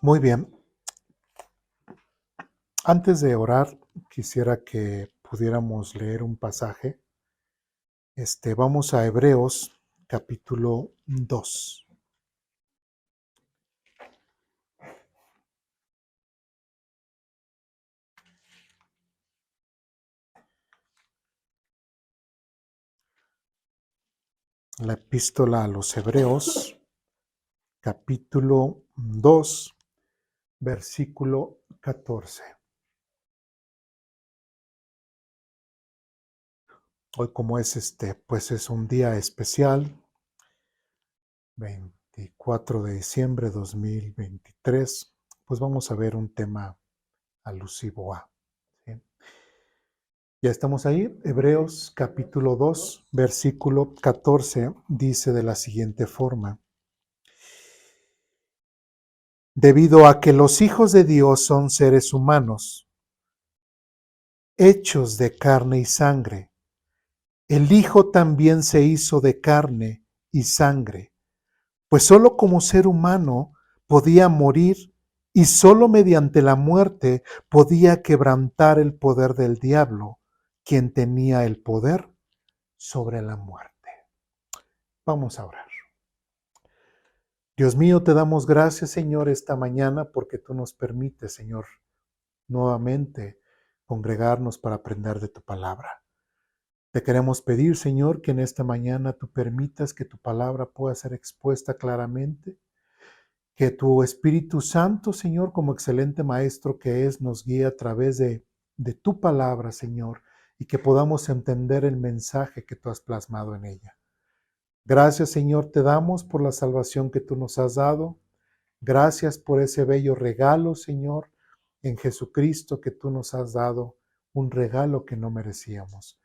Muy bien. Antes de orar, quisiera que pudiéramos leer un pasaje. Vamos a Hebreos capítulo 2. La epístola a los Hebreos, capítulo 2, versículo 14. Hoy como es pues es un día especial, 24 de diciembre de 2023, pues vamos a ver un tema alusivo a. ¿Sí? Ya estamos ahí. Hebreos capítulo 2, versículo 14, dice de la siguiente forma. Debido a que los hijos de Dios son seres humanos, hechos de carne y sangre, el Hijo también se hizo de carne y sangre, pues sólo como ser humano podía morir y sólo mediante la muerte podía quebrantar el poder del diablo, quien tenía el poder sobre la muerte. Vamos a orar. Dios mío, te damos gracias, Señor, esta mañana porque tú nos permites, Señor, nuevamente congregarnos para aprender de tu palabra. Te queremos pedir, Señor, que en esta mañana tú permitas que tu palabra pueda ser expuesta claramente, que tu Espíritu Santo, Señor, como excelente maestro que es, nos guíe a través de tu palabra, Señor, y que podamos entender el mensaje que tú has plasmado en ella. Gracias, Señor, te damos por la salvación que tú nos has dado. Gracias por ese bello regalo, Señor, en Jesucristo que tú nos has dado, un regalo que no merecíamos.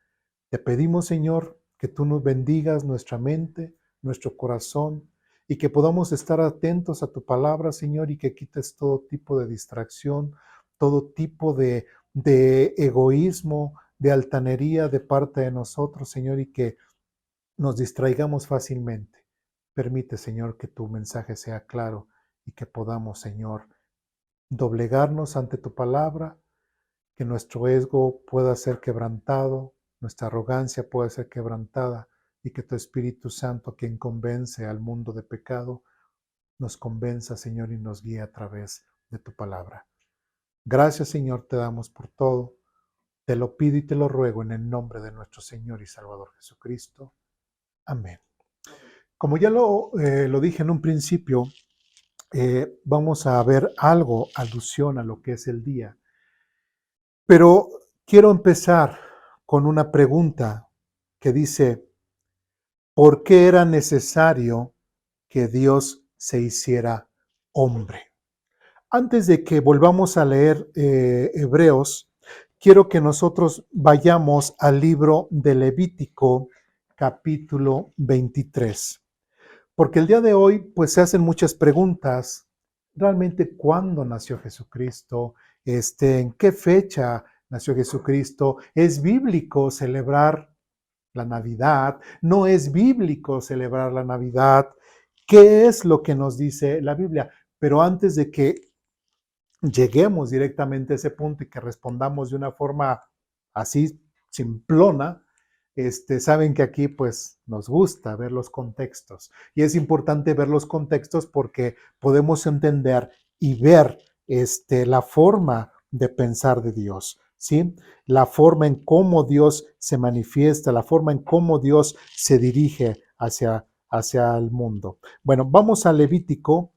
Te pedimos, Señor, que tú nos bendigas nuestra mente, nuestro corazón, y que podamos estar atentos a tu palabra, Señor, y que quites todo tipo de distracción, todo tipo de egoísmo, de altanería de parte de nosotros, Señor, y que nos distraigamos fácilmente. Permite, Señor, que tu mensaje sea claro y que podamos, Señor, doblegarnos ante tu palabra, que nuestro ego pueda ser quebrantado, nuestra arrogancia pueda ser quebrantada y que tu Espíritu Santo, quien convence al mundo de pecado, nos convenza, Señor, y nos guíe a través de tu palabra. Gracias, Señor, te damos por todo. Te lo pido y te lo ruego en el nombre de nuestro Señor y Salvador Jesucristo. Amén. Como ya lo dije en un principio, vamos a ver algo, alusión a lo que es el día. Pero quiero empezar con una pregunta que dice, ¿por qué era necesario que Dios se hiciera hombre? Antes de que volvamos a leer Hebreos, quiero que nosotros vayamos al libro de Levítico, capítulo 23. Porque el día de hoy, pues se hacen muchas preguntas. ¿Realmente cuándo nació Jesucristo? ¿En qué fecha nació Jesucristo? ¿Es bíblico celebrar la Navidad? ¿No es bíblico celebrar la Navidad? ¿Qué es lo que nos dice la Biblia? Pero antes de que lleguemos directamente a ese punto y que respondamos de una forma así simplona, saben que aquí pues nos gusta ver los contextos y es importante ver los contextos porque podemos entender y ver la forma de pensar de Dios, ¿sí? La forma en cómo Dios se manifiesta, la forma en cómo Dios se dirige hacia el mundo. Bueno, vamos a Levítico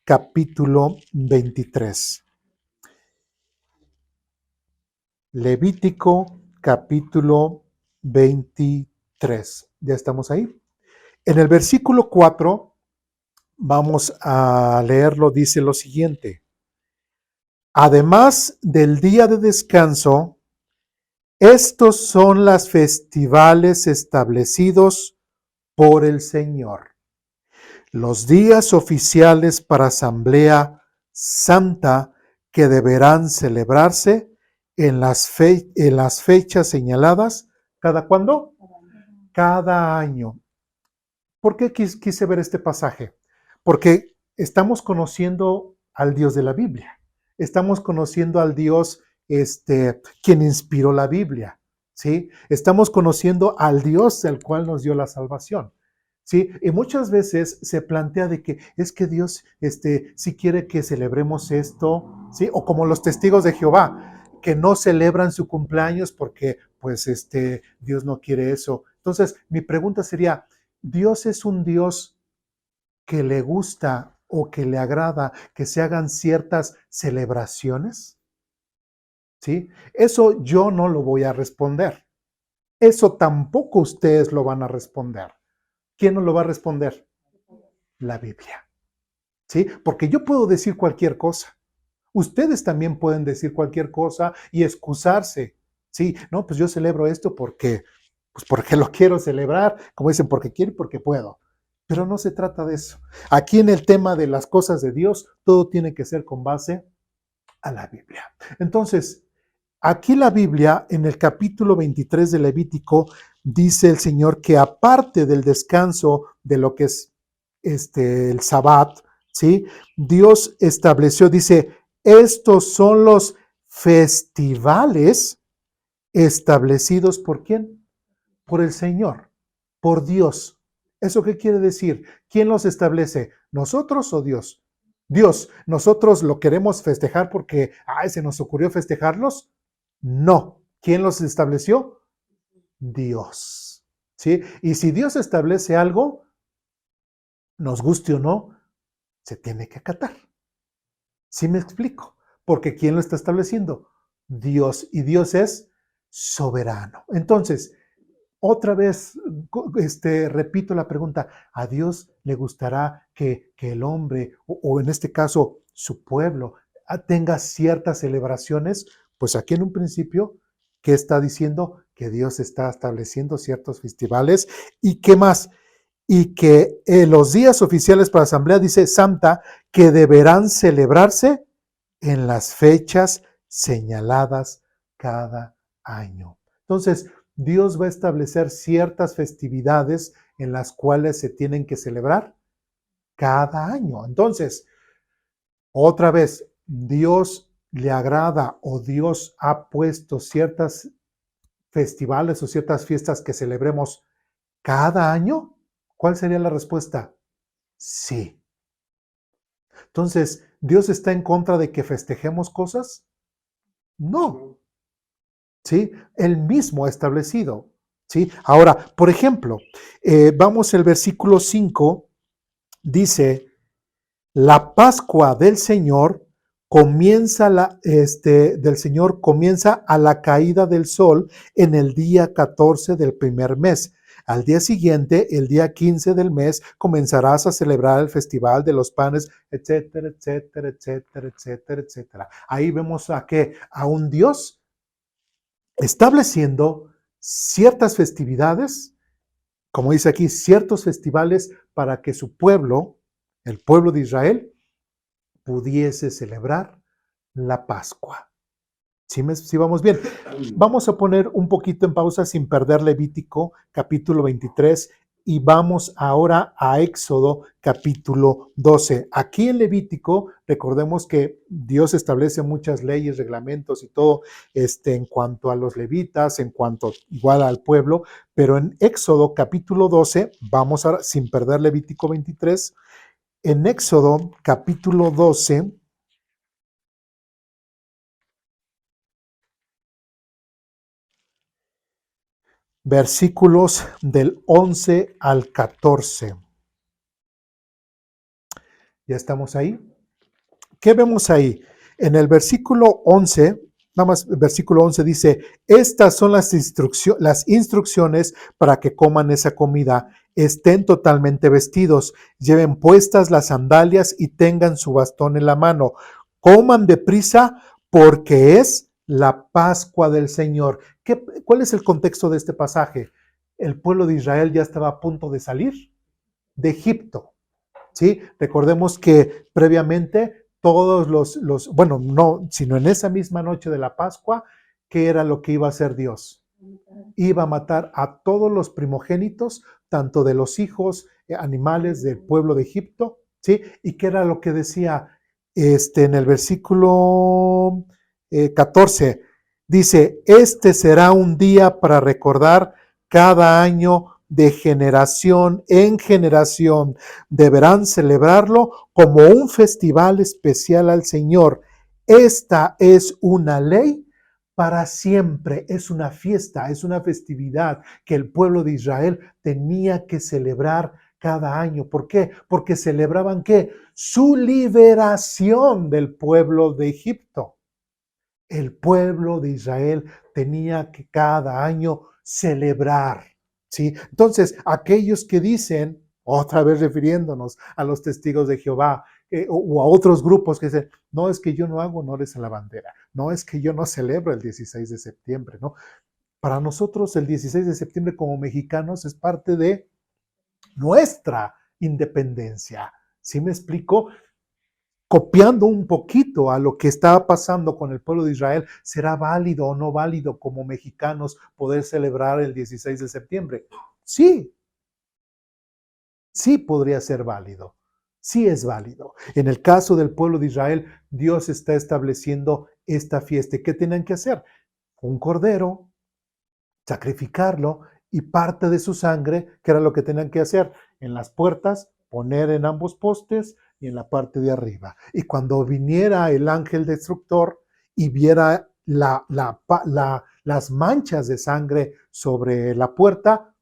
capítulo 23. Levítico capítulo 23. ¿Ya estamos ahí? En el versículo 4, vamos a leerlo, dice lo siguiente. Además del día de descanso, estos son los festivales establecidos por el Señor. Los días oficiales para asamblea santa que deberán celebrarse en las fechas señaladas. ¿Cada cuándo? Cada año. ¿Por qué quise ver este pasaje? Porque estamos conociendo al Dios de la Biblia. Estamos conociendo al Dios quien inspiró la Biblia, ¿sí? Estamos conociendo al Dios del cual nos dio la salvación, ¿sí? Y muchas veces se plantea de que es que Dios, si quiere que celebremos esto, ¿sí? O como los testigos de Jehová, que no celebran su cumpleaños porque, pues, Dios no quiere eso. Entonces, mi pregunta sería, ¿Dios es un Dios que le gusta o que le agrada que se hagan ciertas celebraciones? ¿Sí? Eso yo no lo voy a responder. Eso tampoco ustedes lo van a responder. ¿Quién nos lo va a responder? La Biblia. ¿Sí? Porque yo puedo decir cualquier cosa. Ustedes también pueden decir cualquier cosa y excusarse. Sí, no, pues yo celebro esto pues porque lo quiero celebrar, como dicen, porque quiero y porque puedo. Pero no se trata de eso. Aquí en el tema de las cosas de Dios, todo tiene que ser con base a la Biblia. Entonces, aquí la Biblia, en el capítulo 23 de Levítico, dice el Señor que aparte del descanso de lo que es el Sabbat, ¿sí? Dios estableció, dice, estos son los festivales establecidos ¿por quién? Por el Señor, por Dios. ¿Eso qué quiere decir? ¿Quién los establece? ¿Nosotros o Dios? Dios, ¿nosotros lo queremos festejar porque, se nos ocurrió festejarlos? No. ¿Quién los estableció? Dios. ¿Sí? Y si Dios establece algo, nos guste o no, se tiene que acatar. ¿Sí me explico? Porque ¿quién lo está estableciendo? Dios. Y Dios es soberano. Entonces, otra vez, repito la pregunta, ¿a Dios le gustará que el hombre, o en este caso su pueblo, tenga ciertas celebraciones? Pues aquí en un principio, ¿qué está diciendo? Que Dios está estableciendo ciertos festivales. ¿Y qué más? Y que los días oficiales para la asamblea, dice Santa, que deberán celebrarse en las fechas señaladas cada año. Entonces, Dios va a establecer ciertas festividades en las cuales se tienen que celebrar cada año. Entonces, otra vez, Dios le agrada o Dios ha puesto ciertas festivales o ciertas fiestas que celebremos cada año. ¿Cuál sería la respuesta? Sí. Entonces, ¿Dios está en contra de que festejemos cosas? No. ¿Sí? Él mismo ha establecido. ¿Sí? Ahora, por ejemplo, vamos al versículo 5, dice, la Pascua del Señor comienza a la caída del sol en el día 14 del primer mes. Al día siguiente, el día 15 del mes, comenzarás a celebrar el festival de los panes, etcétera, etcétera, etcétera, etcétera, etcétera. Ahí vemos a un Dios estableciendo ciertas festividades, como dice aquí, ciertos festivales para que su pueblo, el pueblo de Israel, pudiese celebrar la Pascua. ¿Sí vamos bien? Vamos a poner un poquito en pausa sin perder Levítico capítulo 23 y vamos ahora a Éxodo capítulo 12. Aquí en Levítico, recordemos que Dios establece muchas leyes, reglamentos y todo en cuanto a los levitas, en cuanto igual al pueblo, pero en Éxodo capítulo 12, vamos a, sin perder Levítico 23, en Éxodo capítulo 12, versículos del 11 al 14. ¿Ya estamos ahí? ¿Qué vemos ahí? En el versículo 11, nada más el versículo 11 dice, estas son las instrucciones para que coman esa comida, estén totalmente vestidos, lleven puestas las sandalias y tengan su bastón en la mano. Coman deprisa porque es la Pascua del Señor. ¿Cuál es el contexto de este pasaje? El pueblo de Israel ya estaba a punto de salir de Egipto. ¿Sí? Recordemos que previamente todos bueno, no, sino en esa misma noche de la Pascua, ¿qué era lo que iba a hacer Dios? Iba a matar a todos los primogénitos, tanto de los hijos, animales del pueblo de Egipto, ¿sí? ¿Y qué era lo que decía? en el versículo 14, dice, este será un día para recordar cada año de generación en generación. Deberán celebrarlo como un festival especial al Señor. Esta es una ley para siempre, es una fiesta, es una festividad que el pueblo de Israel tenía que celebrar cada año. ¿Por qué? Porque celebraban ¿qué? Su liberación del pueblo de Egipto. El pueblo de Israel tenía que cada año celebrar, ¿sí? Entonces, aquellos que dicen, otra vez refiriéndonos a los testigos de Jehová o a otros grupos que dicen, no es que yo no hago honores a la bandera, no es que yo no celebro el 16 de septiembre, ¿no? Para nosotros el 16 de septiembre como mexicanos es parte de nuestra independencia. ¿Sí me explico? Copiando un poquito a lo que estaba pasando con el pueblo de Israel, ¿será válido o no válido como mexicanos poder celebrar el 16 de septiembre? Sí, sí podría ser válido. Sí es válido. En el caso del pueblo de Israel, Dios está estableciendo esta fiesta. ¿Qué tenían que hacer? Un cordero, sacrificarlo y parte de su sangre, que era lo que tenían que hacer, en las puertas, poner en ambos postes y en la parte de arriba. Y cuando viniera el ángel destructor y viera las manchas de sangre sobre la puerta,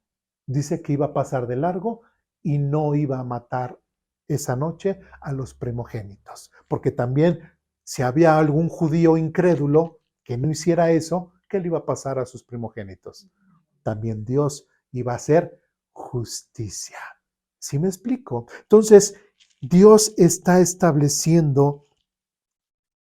dice que iba a pasar de largo y no iba a matar esa noche a los primogénitos. Porque también si había algún judío incrédulo que no hiciera eso, ¿qué le iba a pasar a sus primogénitos? También Dios iba a hacer justicia. ¿Sí me explico? Entonces, Dios está estableciendo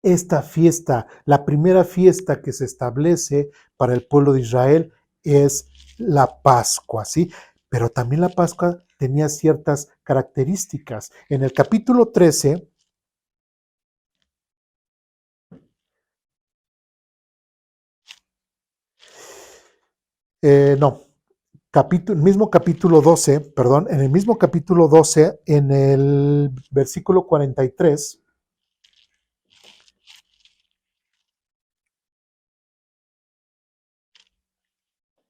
esta fiesta. La primera fiesta que se establece para el pueblo de Israel es la Pascua, ¿sí? Pero también la Pascua tenía ciertas características. En el capítulo 13, no, mismo capítulo 12, perdón, en el mismo capítulo 12, en el versículo 43,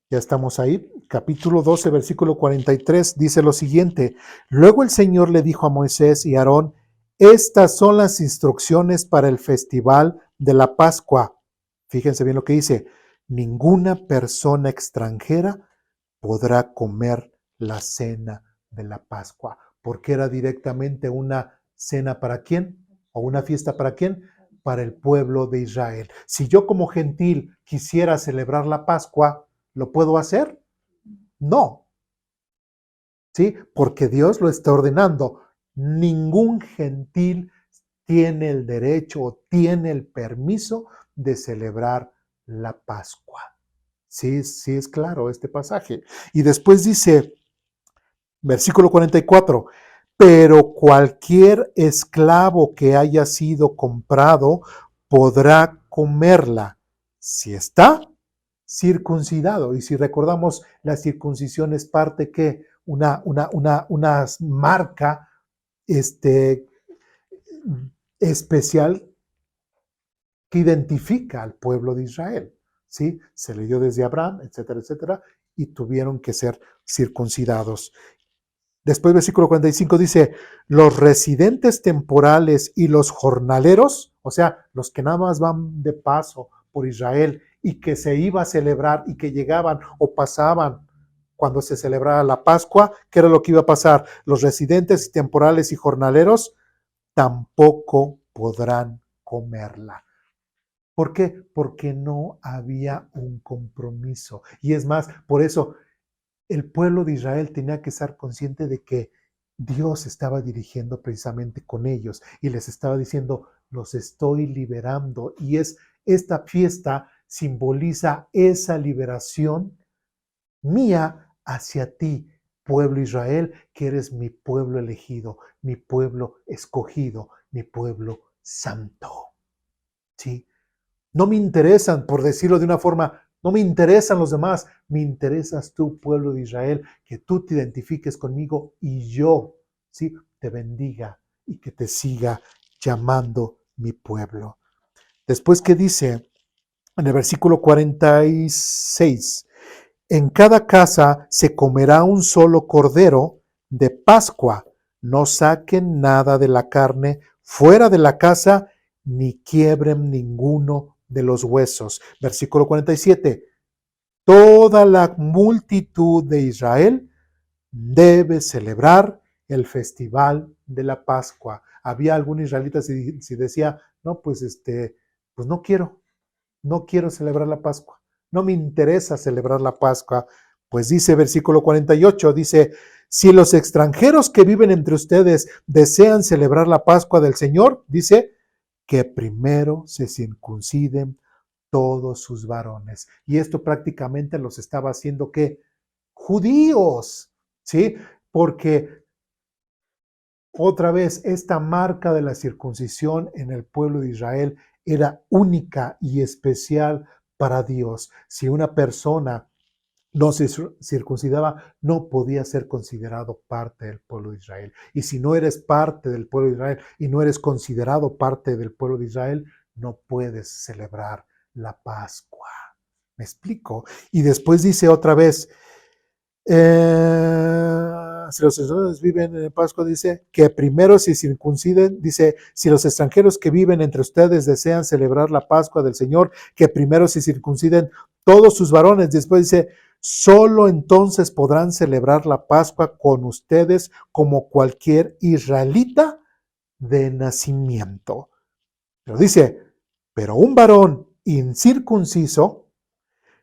ya estamos ahí, capítulo 12, versículo 43, dice lo siguiente, luego el Señor le dijo a Moisés y a Aarón, estas son las instrucciones para el festival de la Pascua. Fíjense bien lo que dice, ninguna persona extranjera podrá comer la cena de la Pascua, porque era directamente una cena para quién o una fiesta para quién, para el pueblo de Israel. Si yo como gentil quisiera celebrar la Pascua, ¿lo puedo hacer? No, ¿sí? Porque Dios lo está ordenando. Ningún gentil tiene el derecho o tiene el permiso de celebrar la Pascua. Sí, sí es claro este pasaje. Y después dice, versículo 44, pero cualquier esclavo que haya sido comprado podrá comerla si está circuncidado. Y si recordamos, la circuncisión es parte que una marca especial que identifica al pueblo de Israel. ¿Sí? Se le dio desde Abraham, etcétera, etcétera, y tuvieron que ser circuncidados. Después, versículo 45 dice, los residentes temporales y los jornaleros, o sea, los que nada más van de paso por Israel y que se iba a celebrar y que llegaban o pasaban cuando se celebraba la Pascua, ¿qué era lo que iba a pasar? Los residentes temporales y jornaleros tampoco podrán comerla. ¿Por qué? Porque no había un compromiso. Y es más, por eso el pueblo de Israel tenía que estar consciente de que Dios estaba dirigiendo precisamente con ellos y les estaba diciendo, los estoy liberando. Y esta fiesta simboliza esa liberación mía hacia ti, pueblo Israel, que eres mi pueblo elegido, mi pueblo escogido, mi pueblo santo. ¿Sí? No me interesan, por decirlo de una forma, no me interesan los demás, me interesas tú, pueblo de Israel, que tú te identifiques conmigo y yo, ¿sí? Te bendiga y que te siga llamando mi pueblo. Después que dice en el versículo 46, en cada casa se comerá un solo cordero de Pascua. No saquen nada de la carne fuera de la casa, ni quiebren ninguno de los huesos. Versículo 47. Toda la multitud de Israel debe celebrar el festival de la Pascua. Había algún israelita si decía, no, pues no quiero celebrar la Pascua, no me interesa celebrar la Pascua. Pues dice versículo 48, dice, si los extranjeros que viven entre ustedes desean celebrar la Pascua del Señor, dice, que primero se circunciden todos sus varones. Y esto prácticamente los estaba haciendo ¿qué? Judíos, ¿sí? Porque otra vez, esta marca de la circuncisión en el pueblo de Israel era única y especial para Dios. Si una persona no se circuncidaba, no podía ser considerado parte del pueblo de Israel. Y si no eres parte del pueblo de Israel y no eres considerado parte del pueblo de Israel, no puedes celebrar la Pascua. ¿Me explico? Y después dice otra vez, si los extranjeros viven en Pascua, dice que primero se circunciden, dice, si los extranjeros que viven entre ustedes desean celebrar la Pascua del Señor, que primero se circunciden todos sus varones. Después dice, solo entonces podrán celebrar la Pascua con ustedes como cualquier israelita de nacimiento. Pero dice, pero un varón incircunciso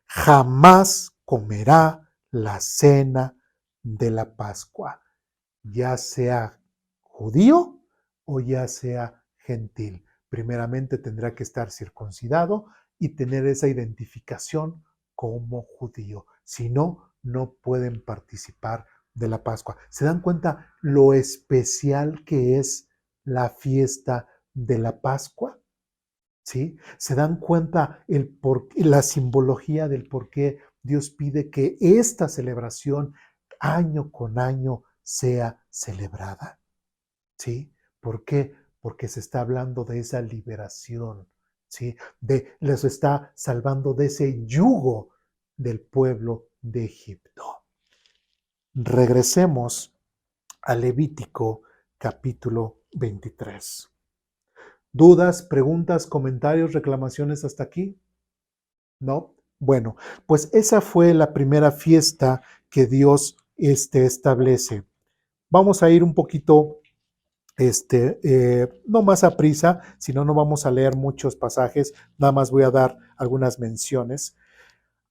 jamás comerá la cena de la Pascua, ya sea judío o ya sea gentil. Primeramente tendrá que estar circuncidado y tener esa identificación como judío. Si no, no pueden participar de la Pascua. ¿Se dan cuenta lo especial que es la fiesta de la Pascua? ¿Sí? ¿Se dan cuenta la simbología del por qué Dios pide que esta celebración año con año sea celebrada? ¿Sí? ¿Por qué? Porque se está hablando de esa liberación, ¿sí? Les está salvando de ese yugo del pueblo de Egipto. Regresemos a Levítico capítulo 23. ¿Dudas, preguntas, comentarios, reclamaciones hasta aquí? ¿No? Bueno, pues esa fue la primera fiesta que Dios establece. Vamos a ir un poquito, no más a prisa, sino no vamos a leer muchos pasajes, nada más voy a dar algunas menciones.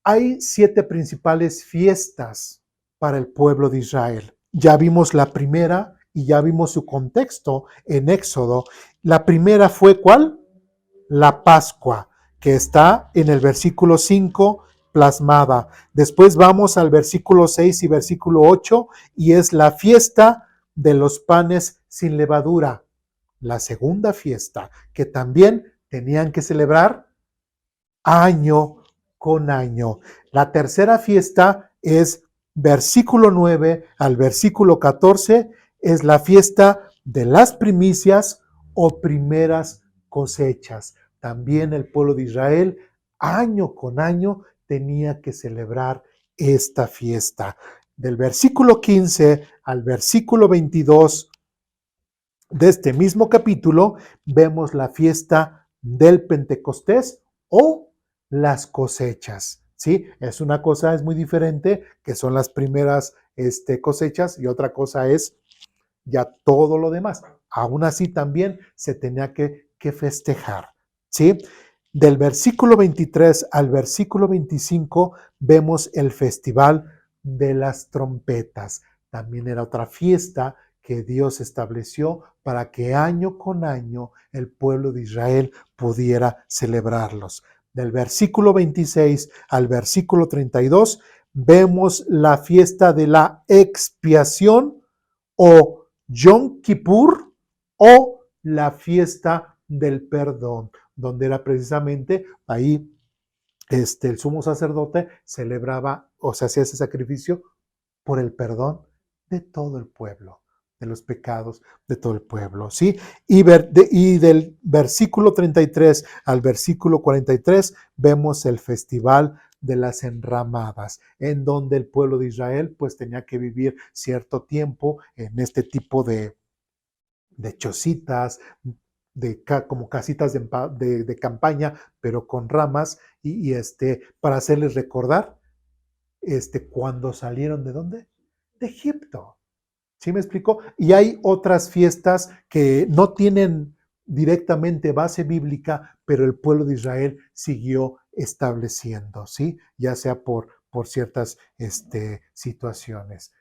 Hay 7 principales fiestas para el pueblo de Israel. Ya vimos la primera y ya vimos su contexto en Éxodo. La primera fue ¿cuál? La Pascua, que está en el versículo 5 plasmada. Después vamos al versículo 6 y versículo 8 y es la fiesta de los panes sin levadura. La segunda fiesta que también tenían que celebrar año con año. La tercera fiesta es versículo 9 al versículo 14, es la fiesta de las primicias o primeras cosechas. También el pueblo de Israel, año con año, tenía que celebrar esta fiesta. Del versículo 15 al versículo 22 de este mismo capítulo, vemos la fiesta del Pentecostés o las cosechas, ¿sí? Es una cosa, es muy diferente, que son las primeras cosechas, y otra cosa es ya todo lo demás. Aún así también se tenía que festejar, ¿sí? Del versículo 23 al versículo 25 vemos el festival de las trompetas. También era otra fiesta que Dios estableció para que año con año el pueblo de Israel pudiera celebrarlos. Del versículo 26 al versículo 32 vemos la fiesta de la expiación o Yom Kippur o la fiesta del perdón, donde era precisamente ahí el sumo sacerdote celebraba o se hacía ese sacrificio por el perdón de todo el pueblo, de los pecados de todo el pueblo, ¿sí? Y del versículo 33 al versículo 43 vemos el festival de las enramadas, en donde el pueblo de Israel pues tenía que vivir cierto tiempo en este tipo de chocitas, como casitas de campaña, pero con ramas, para hacerles recordar cuando salieron ¿de dónde? De Egipto. ¿Sí me explico? Y hay otras fiestas que no tienen directamente base bíblica, pero el pueblo de Israel siguió estableciendo, ¿sí? Ya sea por ciertas situaciones.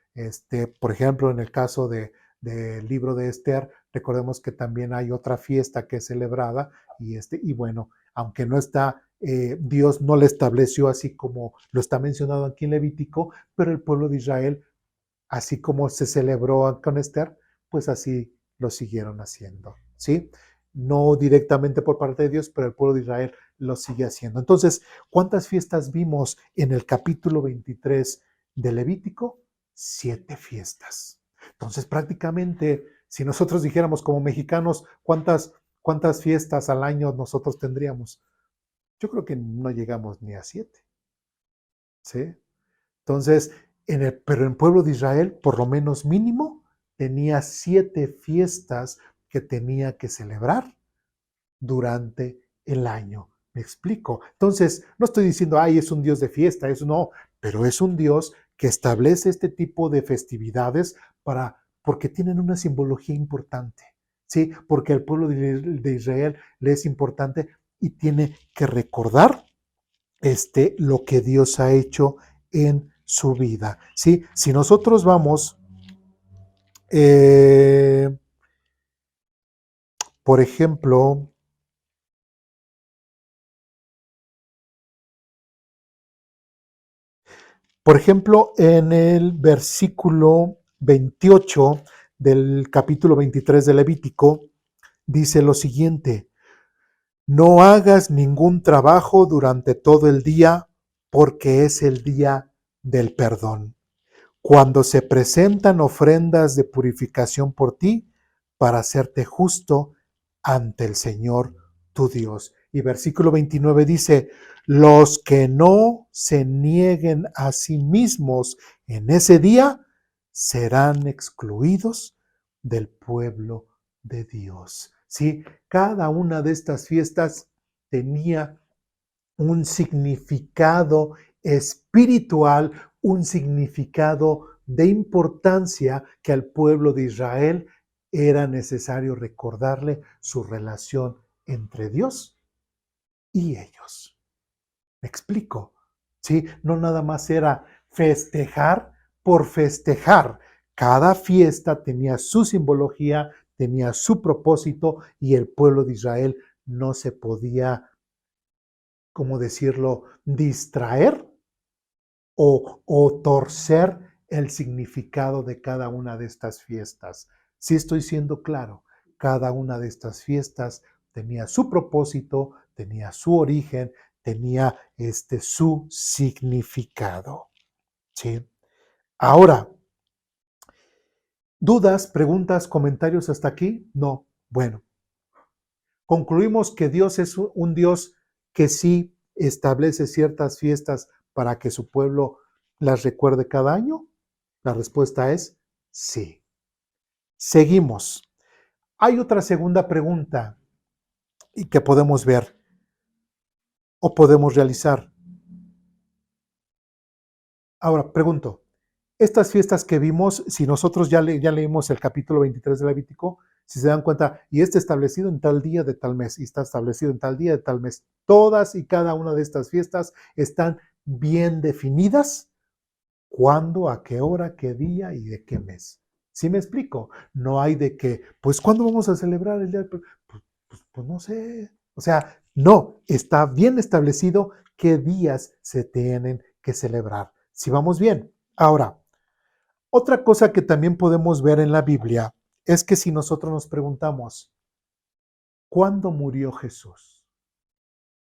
Por ejemplo, en el caso del libro de Esther, recordemos que también hay otra fiesta que es celebrada y bueno, aunque no está, Dios no la estableció así como lo está mencionado aquí en Levítico, pero el pueblo de Israel así como se celebró con Esther, pues así lo siguieron haciendo, ¿sí? No directamente por parte de Dios, pero el pueblo de Israel lo sigue haciendo. Entonces, ¿cuántas fiestas vimos en el capítulo 23 de Levítico? 7 fiestas. Entonces, prácticamente, si nosotros dijéramos como mexicanos, ¿cuántas fiestas al año nosotros tendríamos? Yo creo que no llegamos ni a 7, ¿sí? Entonces, pero en pueblo de Israel, por lo menos mínimo, tenía 7 fiestas que tenía que celebrar durante el año. ¿Me explico? Entonces, no estoy diciendo, ay, es un Dios de fiesta, eso no, pero es un Dios que establece este tipo de festividades porque tienen una simbología importante, ¿sí? Porque al pueblo de Israel le es importante y tiene que recordar lo que Dios ha hecho en su vida. ¿Sí? Si nosotros vamos, eh, por ejemplo, en el versículo 28 del capítulo 23 de Levítico, dice lo siguiente: no hagas ningún trabajo durante todo el día, porque es el día del perdón, cuando se presentan ofrendas de purificación por ti, para hacerte justo ante el Señor tu Dios. Y versículo 29 dice, los que no se nieguen a sí mismos en ese día serán excluidos del pueblo de Dios. ¿Sí? Cada una de estas fiestas tenía un significado espiritual, un significado de importancia que al pueblo de Israel era necesario recordarle su relación entre Dios y ellos. ¿Me explico? ¿Sí? No nada más era festejar por festejar. Cada fiesta tenía su simbología, tenía su propósito y el pueblo de Israel no se podía, ¿cómo decirlo?, distraer o torcer el significado de cada una de estas fiestas. Si estoy siendo claro, cada una de estas fiestas tenía su propósito, tenía su origen, tenía su significado. ¿Sí? Ahora, ¿dudas, preguntas, comentarios hasta aquí? No. Bueno, concluimos que Dios es un Dios que sí establece ciertas fiestas para que su pueblo las recuerde cada año. La respuesta es sí. Seguimos. Hay otra segunda pregunta y que podemos ver o podemos realizar. Ahora, pregunto, estas fiestas que vimos, si nosotros ya leímos el capítulo 23 de Levítico, si se dan cuenta, y establecido en tal día de tal mes, y está establecido en tal día de tal mes, todas y cada una de estas fiestas están bien definidas, cuándo, a qué hora, qué día y de qué mes. ¿Sí me explico? No hay de que, pues, ¿cuándo vamos a celebrar el día? Pues no sé. O sea, no, está bien establecido qué días se tienen que celebrar. Si vamos bien. Ahora, otra cosa que también podemos ver en la Biblia es que si nosotros nos preguntamos, ¿cuándo murió Jesús?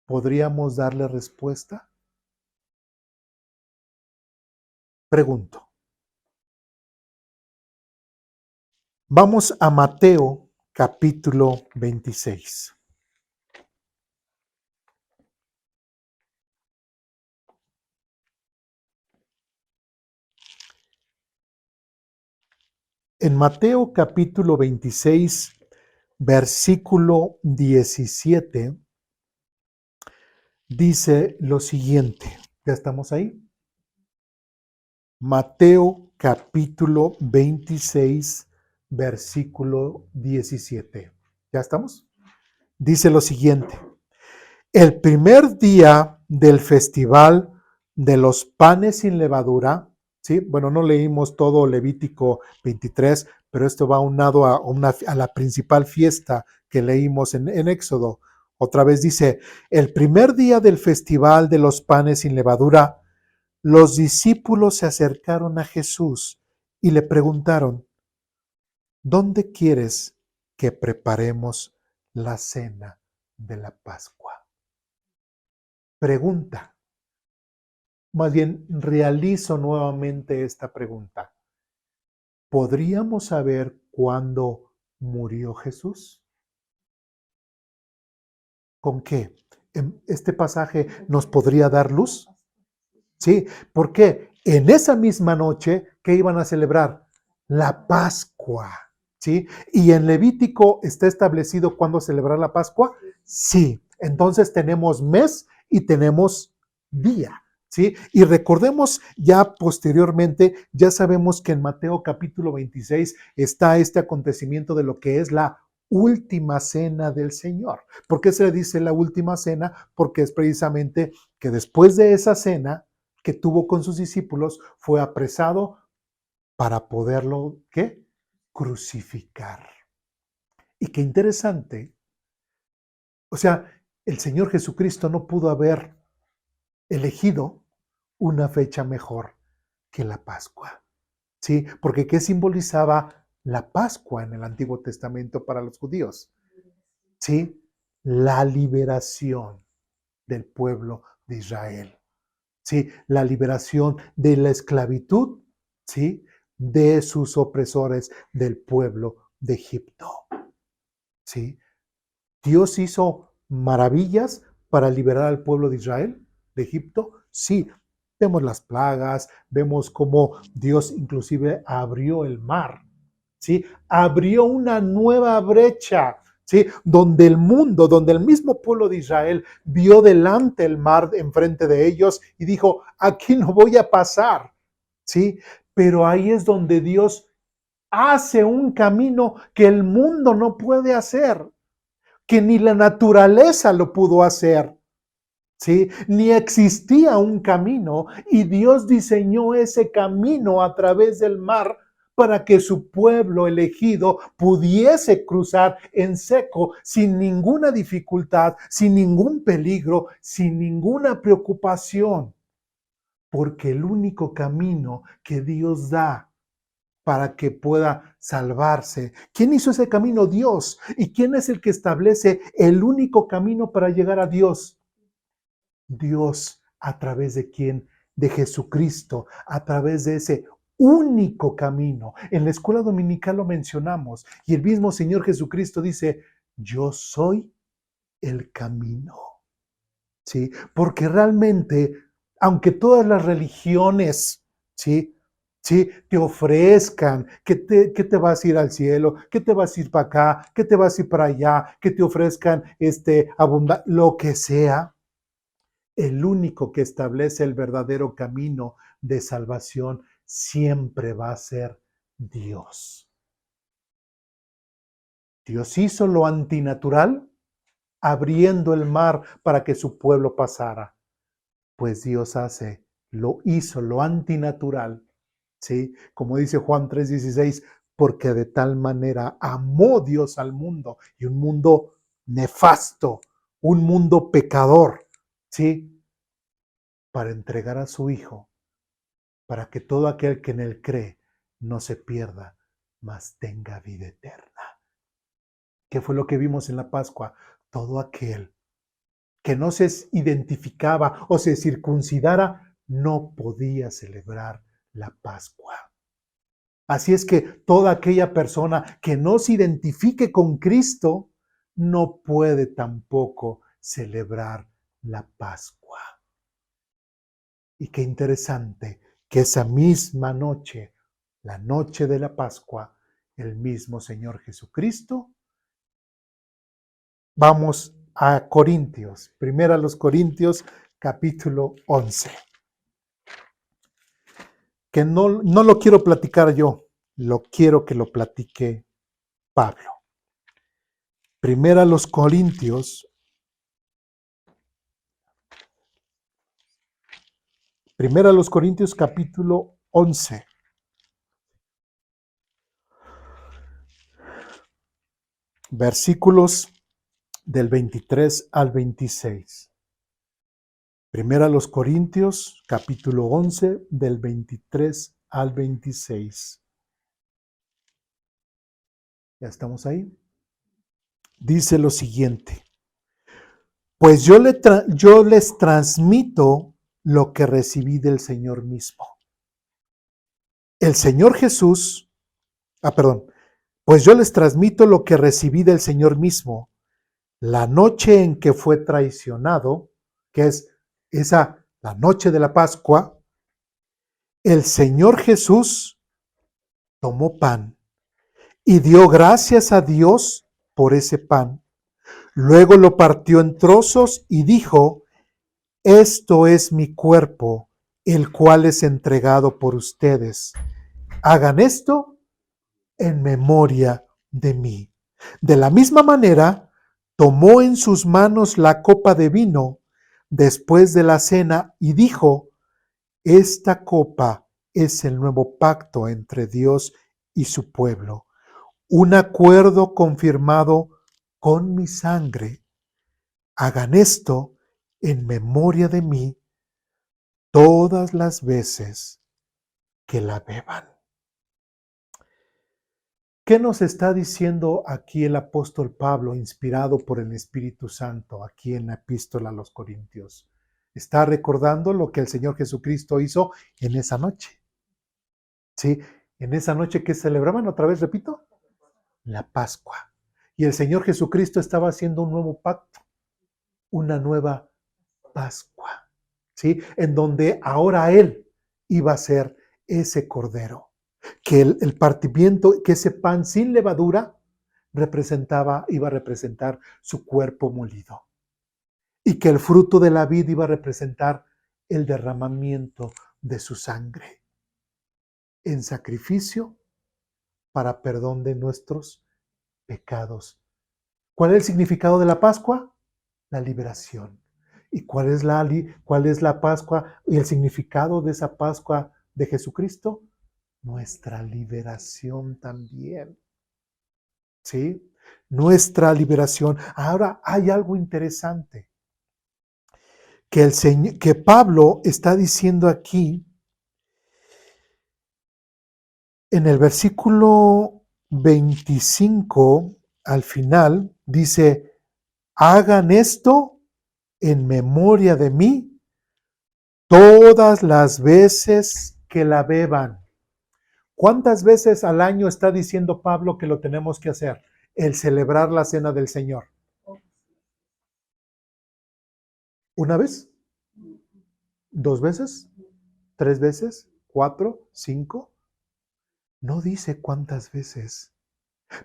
¿Podríamos darle respuesta? Pregunto. Vamos a Mateo capítulo 26. En Mateo capítulo 26, versículo 17, dice lo siguiente. ¿Ya estamos ahí? Mateo capítulo 26, versículo 17. ¿Ya estamos? Dice lo siguiente. El primer día del festival de los panes sin levadura, ¿sí? Bueno, no leímos todo Levítico 23, pero esto va aunado a la principal fiesta que leímos en Éxodo. Otra vez dice, el primer día del festival de los panes sin levadura, los discípulos se acercaron a Jesús y le preguntaron, ¿dónde quieres que preparemos la cena de la Pascua? Pregunta. Más bien, realizo nuevamente esta pregunta. ¿Podríamos saber cuándo murió Jesús? ¿Con qué? ¿Este pasaje nos podría dar luz? Sí, ¿por qué? En esa misma noche, ¿qué iban a celebrar? La Pascua, ¿sí? ¿Y en Levítico está establecido cuándo celebrar la Pascua? Sí. Entonces tenemos mes y tenemos día, ¿sí? Y recordemos ya posteriormente, ya sabemos que en Mateo capítulo 26 está este acontecimiento de lo que es la última cena del Señor. ¿Por qué se le dice la última cena? Porque es precisamente que después de esa cena que tuvo con sus discípulos, fue apresado para poderlo, ¿qué? Crucificar. Y qué interesante, o sea, el Señor Jesucristo no pudo haber elegido una fecha mejor que la Pascua, ¿sí? Porque ¿qué simbolizaba la Pascua en el Antiguo Testamento para los judíos? ¿Sí? La liberación del pueblo de Israel. ¿Sí? La liberación de la esclavitud, ¿sí? De sus opresores del pueblo de Egipto, ¿sí? Dios hizo maravillas para liberar al pueblo de Israel de Egipto, sí. Vemos las plagas, vemos cómo Dios inclusive abrió el mar, ¿sí? Abrió una nueva brecha, ¿sí? Donde el mundo, donde el mismo pueblo de Israel vio delante el mar enfrente de ellos y dijo, aquí no voy a pasar, ¿sí? Pero ahí es donde Dios hace un camino que el mundo no puede hacer, que ni la naturaleza lo pudo hacer. ¿Sí? Ni existía un camino y Dios diseñó ese camino a través del mar para que su pueblo elegido pudiese cruzar en seco sin ninguna dificultad, sin ningún peligro, sin ninguna preocupación, porque el único camino que Dios da para que pueda salvarse. ¿Quién hizo ese camino? Dios. ¿Y quién es el que establece el único camino para llegar a Dios? Dios, ¿a través de quién? De Jesucristo, a través de ese único camino. En la escuela dominical lo mencionamos y el mismo Señor Jesucristo dice, yo soy el camino. ¿Sí? Porque realmente, aunque todas las religiones, ¿sí? ¿Sí? Te ofrezcan que te vas a ir al cielo, que te vas a ir para acá, que te vas a ir para allá, que te ofrezcan lo que sea, el único que establece el verdadero camino de salvación siempre va a ser Dios. Dios hizo lo antinatural abriendo el mar para que su pueblo pasara. Pues Dios hizo lo antinatural, ¿sí? Como dice Juan 3:16, porque de tal manera amó Dios al mundo, y un mundo nefasto, un mundo pecador, ¿sí? Para entregar a su Hijo, para que todo aquel que en él cree no se pierda, mas tenga vida eterna. ¿Qué fue lo que vimos en la Pascua? Todo aquel que no se identificaba o se circuncidara no podía celebrar la Pascua. Así es que toda aquella persona que no se identifique con Cristo no puede tampoco celebrar la Pascua. Y qué interesante que esa misma noche, la noche de la Pascua, el mismo Señor Jesucristo. Vamos a Corintios, primero a los Corintios, capítulo 11. Que no lo quiero platicar yo, lo quiero que lo platique Pablo. Primero a los Corintios, capítulo 11. Versículos del 23 al 26. Primera a los Corintios, capítulo 11, del 23 al 26. ¿Ya estamos ahí? Dice lo siguiente. Pues yo les transmito lo que recibí del Señor mismo. El Señor Jesús, pues yo les transmito lo que recibí del Señor mismo. La noche en que fue traicionado, que es la noche de la Pascua, el Señor Jesús tomó pan y dio gracias a Dios por ese pan. Luego lo partió en trozos y dijo: esto es mi cuerpo, el cual es entregado por ustedes. Hagan esto en memoria de mí. De la misma manera, tomó en sus manos la copa de vino después de la cena y dijo: esta copa es el nuevo pacto entre Dios y su pueblo, un acuerdo confirmado con mi sangre. Hagan esto en memoria de mí todas las veces que la beban. ¿Qué nos está diciendo aquí el apóstol Pablo, inspirado por el Espíritu Santo, aquí en la epístola a los Corintios? Está recordando lo que el Señor Jesucristo hizo en esa noche. ¿Sí? En esa noche que celebraban, otra vez repito, la Pascua. Y el Señor Jesucristo estaba haciendo un nuevo pacto, una nueva Pascua, ¿sí? En donde ahora Él iba a ser ese cordero. Que el partimiento, que ese pan sin levadura iba a representar su cuerpo molido. Y que el fruto de la vid iba a representar el derramamiento de su sangre en sacrificio para perdón de nuestros pecados. ¿Cuál es el significado de la Pascua? La liberación. ¿Y cuál es la Pascua y el significado de esa Pascua de Jesucristo? Nuestra liberación también. ¿Sí? Nuestra liberación. Ahora hay algo interesante que Pablo está diciendo aquí en el versículo 25, al final, dice: hagan esto en memoria de mí todas las veces que la beban. ¿Cuántas veces al año está diciendo Pablo que lo tenemos que hacer? El celebrar la cena del Señor. ¿Una vez? ¿2 veces? ¿3 veces? ¿4? ¿5? No dice cuántas veces.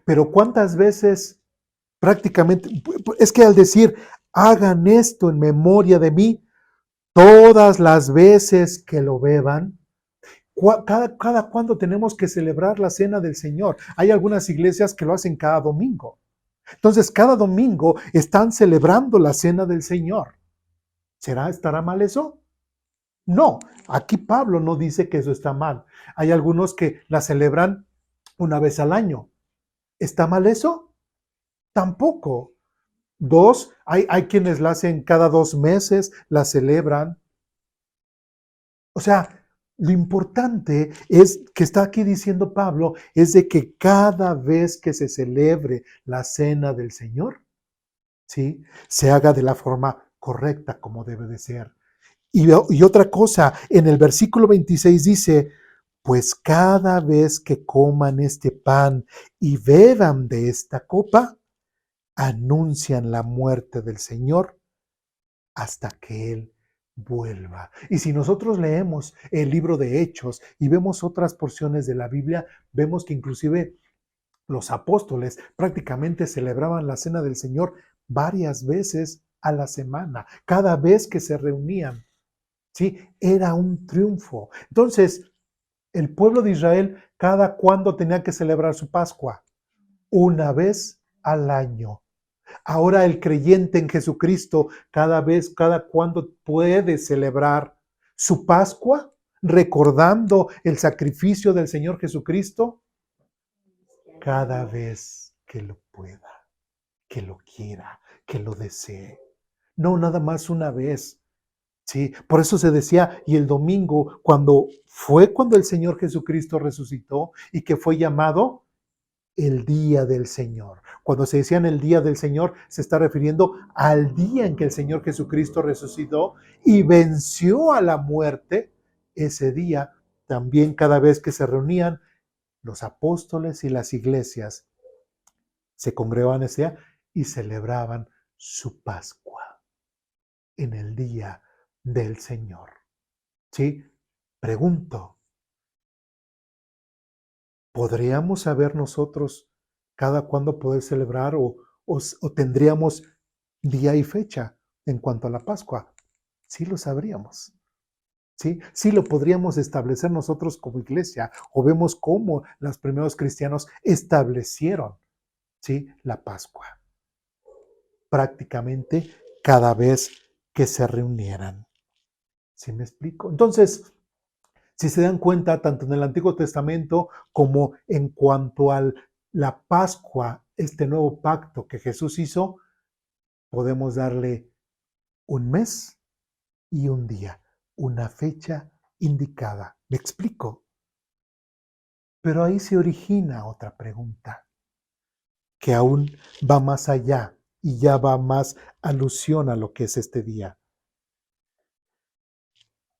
Pero cuántas veces prácticamente, es que al decir, hagan esto en memoria de mí, todas las veces que lo beban, cada cuándo tenemos que celebrar la cena del Señor. Hay algunas iglesias que lo hacen cada domingo. Entonces, cada domingo están celebrando la cena del Señor. ¿Estará mal eso? No, aquí Pablo no dice que eso está mal. Hay algunos que la celebran una vez al año. ¿Está mal eso? Tampoco. 2, hay quienes la hacen cada 2 meses, la celebran. O sea, lo importante es que está aquí diciendo Pablo, es de que cada vez que se celebre la cena del Señor, ¿sí?, se haga de la forma correcta como debe de ser. Y otra cosa, en el versículo 26 dice: Pues cada vez que coman este pan y beban de esta copa, anuncian la muerte del Señor hasta que Él vuelva. Y si nosotros leemos el libro de Hechos y vemos otras porciones de la Biblia, vemos que inclusive los apóstoles prácticamente celebraban la cena del Señor varias veces a la semana, cada vez que se reunían. ¿Sí? Era un triunfo. Entonces, el pueblo de Israel, ¿cada cuándo tenía que celebrar su Pascua? Una vez al año. Ahora el creyente en Jesucristo, cada cuándo puede celebrar su Pascua, recordando el sacrificio del Señor Jesucristo, cada vez que lo pueda, que lo quiera, que lo desee. No nada más una vez. Sí, por eso se decía, y el domingo, cuando el Señor Jesucristo resucitó y que fue llamado el día del Señor. Cuando se decía en el día del Señor, se está refiriendo al día en que el Señor Jesucristo resucitó y venció a la muerte. Ese día, también cada vez que se reunían los apóstoles y las iglesias, se congregaban ese día y celebraban su Pascua en el día del Señor. ¿Sí? Pregunto, ¿podríamos saber nosotros cada cuándo poder celebrar o tendríamos día y fecha en cuanto a la Pascua? Sí lo sabríamos. ¿Sí? Sí lo podríamos establecer nosotros como iglesia o vemos cómo los primeros cristianos establecieron, ¿sí?, la Pascua. Prácticamente cada vez que se reunieran. ¿Sí me explico? Entonces, si se dan cuenta, tanto en el Antiguo Testamento como en cuanto a la Pascua, este nuevo pacto que Jesús hizo, podemos darle un mes y un día, una fecha indicada. ¿Me explico? Pero ahí se origina otra pregunta, que aún va más allá y ya va más alusión a lo que es este día.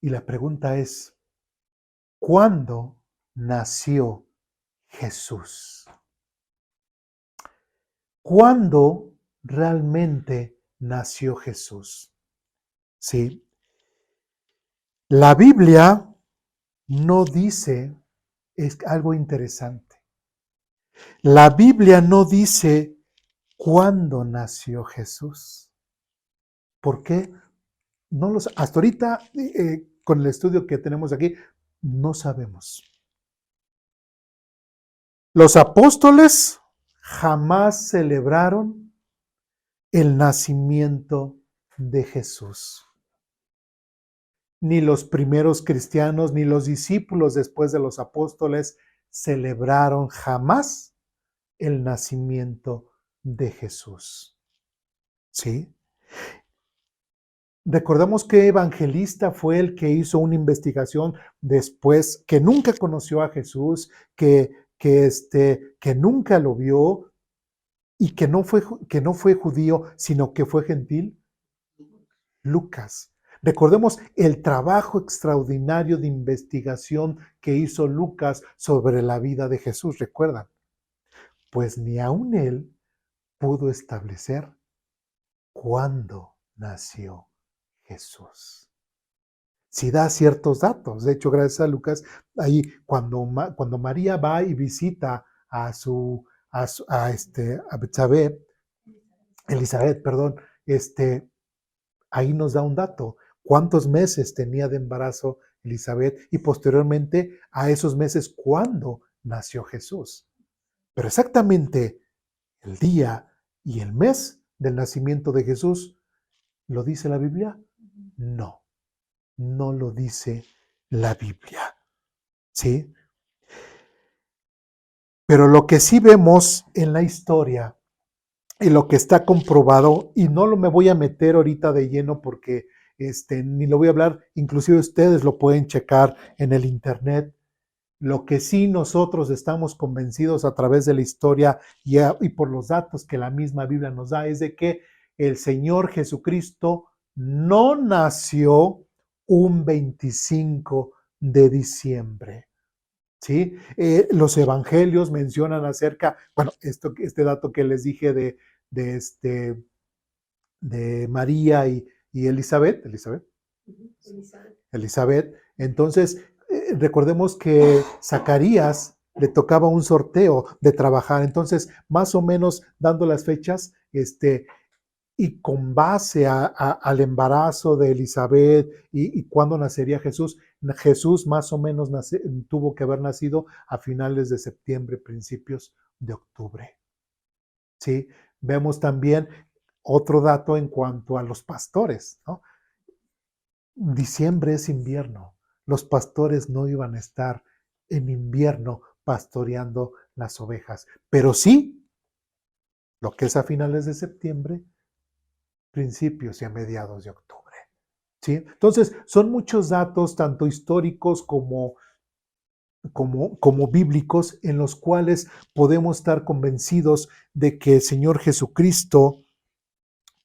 Y la pregunta es, ¿cuándo nació Jesús? ¿Cuándo realmente nació Jesús? Sí. La Biblia no dice, es algo interesante. La Biblia no dice cuándo nació Jesús. ¿Por qué? No los, hasta ahorita, con el estudio que tenemos aquí, no sabemos. Los apóstoles jamás celebraron el nacimiento de Jesús. Ni los primeros cristianos, ni los discípulos después de los apóstoles celebraron jamás el nacimiento de Jesús. ¿Sí? Recordamos que evangelista fue el que hizo una investigación después, que nunca conoció a Jesús, que nunca lo vio y que no fue judío, sino que fue gentil. Lucas. Recordemos el trabajo extraordinario de investigación que hizo Lucas sobre la vida de Jesús, ¿recuerdan? Pues ni aun él pudo establecer cuándo nació Jesús. Sí da ciertos datos. De hecho, gracias a Lucas, ahí cuando María va y visita a Betsabé, Elizabeth, perdón, ahí nos da un dato. ¿Cuántos meses tenía de embarazo Elizabeth? Y posteriormente a esos meses, ¿cuándo nació Jesús? Pero exactamente el día y el mes del nacimiento de Jesús, ¿lo dice la Biblia? No, no lo dice la Biblia. ¿Sí? Pero lo que sí vemos en la historia y lo que está comprobado, y no me voy a meter ahorita de lleno porque ni lo voy a hablar, inclusive ustedes lo pueden checar en el internet. Lo que sí nosotros estamos convencidos a través de la historia y por los datos que la misma Biblia nos da es de que el Señor Jesucristo no nació un 25 de diciembre. ¿sí? Los evangelios mencionan acerca, bueno, este dato que les dije de, este, de María y Elizabeth, Elizabeth. Entonces, recordemos que Zacarías le tocaba un sorteo de trabajar. Entonces, más o menos dando las fechas, y con base al embarazo de Elizabeth y cuándo nacería Jesús, Jesús más o menos tuvo que haber nacido a finales de septiembre, principios de octubre. ¿Sí? Vemos también otro dato en cuanto a los pastores, ¿no? Diciembre es invierno. Los pastores no iban a estar en invierno pastoreando las ovejas, pero sí lo que es a finales de septiembre, principios y a mediados de octubre. ¿Sí? Entonces, son muchos datos, tanto históricos como bíblicos, en los cuales podemos estar convencidos de que el Señor Jesucristo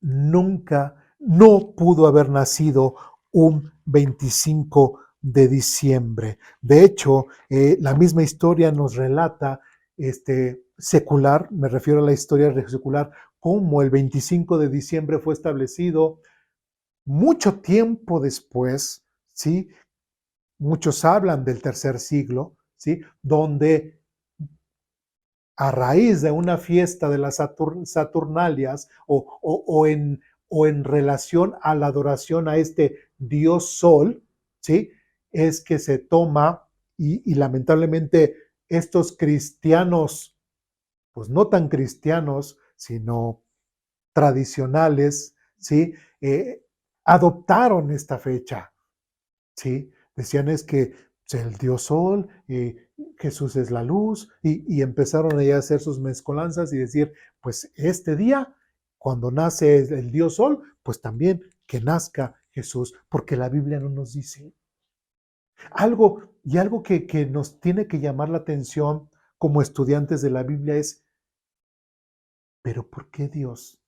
no pudo haber nacido un 25 de diciembre. De hecho, la misma historia nos relata secular, me refiero a la historia secular, cómo el 25 de diciembre fue establecido mucho tiempo después, ¿sí? Muchos hablan del tercer siglo, ¿sí? Donde a raíz de una fiesta de las Saturnalias o en relación a la adoración a este dios Sol, ¿sí? Es que se toma y lamentablemente estos cristianos, pues no tan cristianos, sino tradicionales, ¿sí? Adoptaron esta fecha, ¿sí? Decían es que el dios Sol, Jesús es la luz, y empezaron a hacer sus mezcolanzas y decir, pues este día, cuando nace el dios Sol, pues también que nazca Jesús, porque la Biblia no nos dice. Algo que nos tiene que llamar la atención como estudiantes de la Biblia es, pero ¿por qué Dios,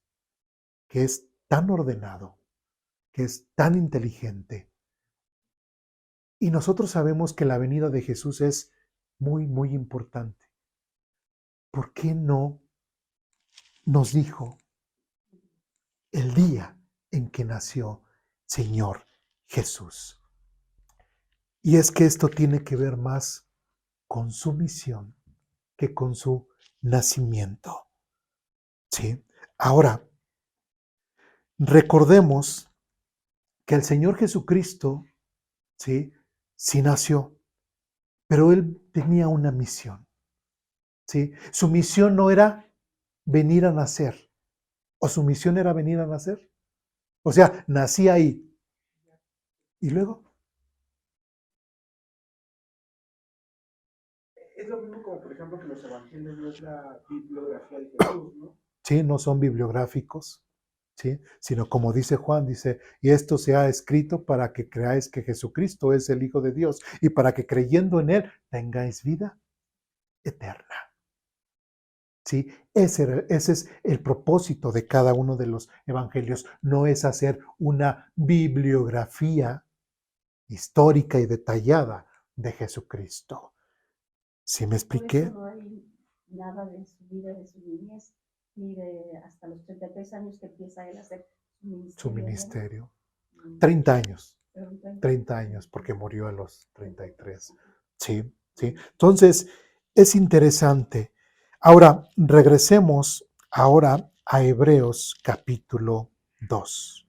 que es tan ordenado, que es tan inteligente, y nosotros sabemos que la venida de Jesús es muy, muy importante? ¿Por qué no nos dijo el día en que nació Señor Jesús? Y es que esto tiene que ver más con su misión que con su nacimiento. ¿Sí? Ahora, recordemos que el Señor Jesucristo, ¿sí? Sí nació, pero Él tenía una misión. ¿Sí? Su misión no era venir a nacer, o su misión era venir a nacer. O sea, nací ahí. ¿Y luego? Es lo mismo como, por ejemplo, que los evangelios no es la bibliografía de Jesús, ¿no? Sí, no son bibliográficos, ¿sí? Sino como dice Juan, dice, y esto se ha escrito para que creáis que Jesucristo es el Hijo de Dios y para que creyendo en Él tengáis vida eterna. ¿Sí? Ese es el propósito de cada uno de los evangelios. No es hacer una bibliografía histórica y detallada de Jesucristo. ¿Sí me expliqué? Por eso no hay nada de su vida, de su niñez, ni de hasta los 33 años que empieza él a hacer Su ministerio. ¿no? 30 años. 30 30 años, porque murió a los 33. Sí, sí. Entonces, es interesante. Ahora, regresemos ahora a Hebreos capítulo 2.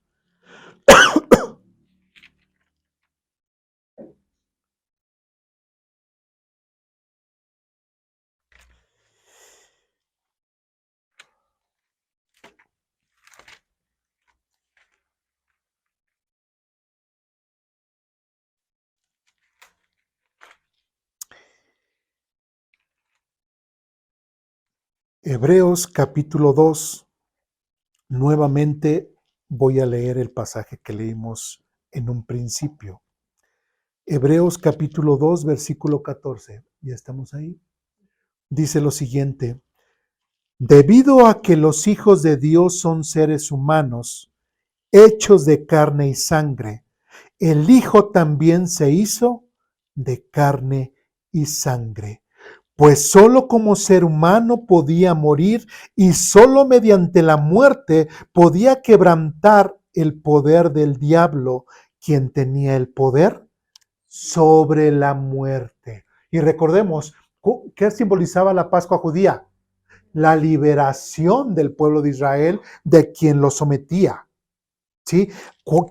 Hebreos capítulo 2. Nuevamente voy a leer el pasaje que leímos en un principio. Hebreos capítulo 2, versículo 14. ¿Ya estamos ahí? Dice lo siguiente: debido a que los hijos de Dios son seres humanos, hechos de carne y sangre, el Hijo también se hizo de carne y sangre. Pues solo como ser humano podía morir y solo mediante la muerte podía quebrantar el poder del diablo, quien tenía el poder sobre la muerte. Y recordemos, ¿qué simbolizaba la Pascua judía? La liberación del pueblo de Israel de quien lo sometía. ¿Sí?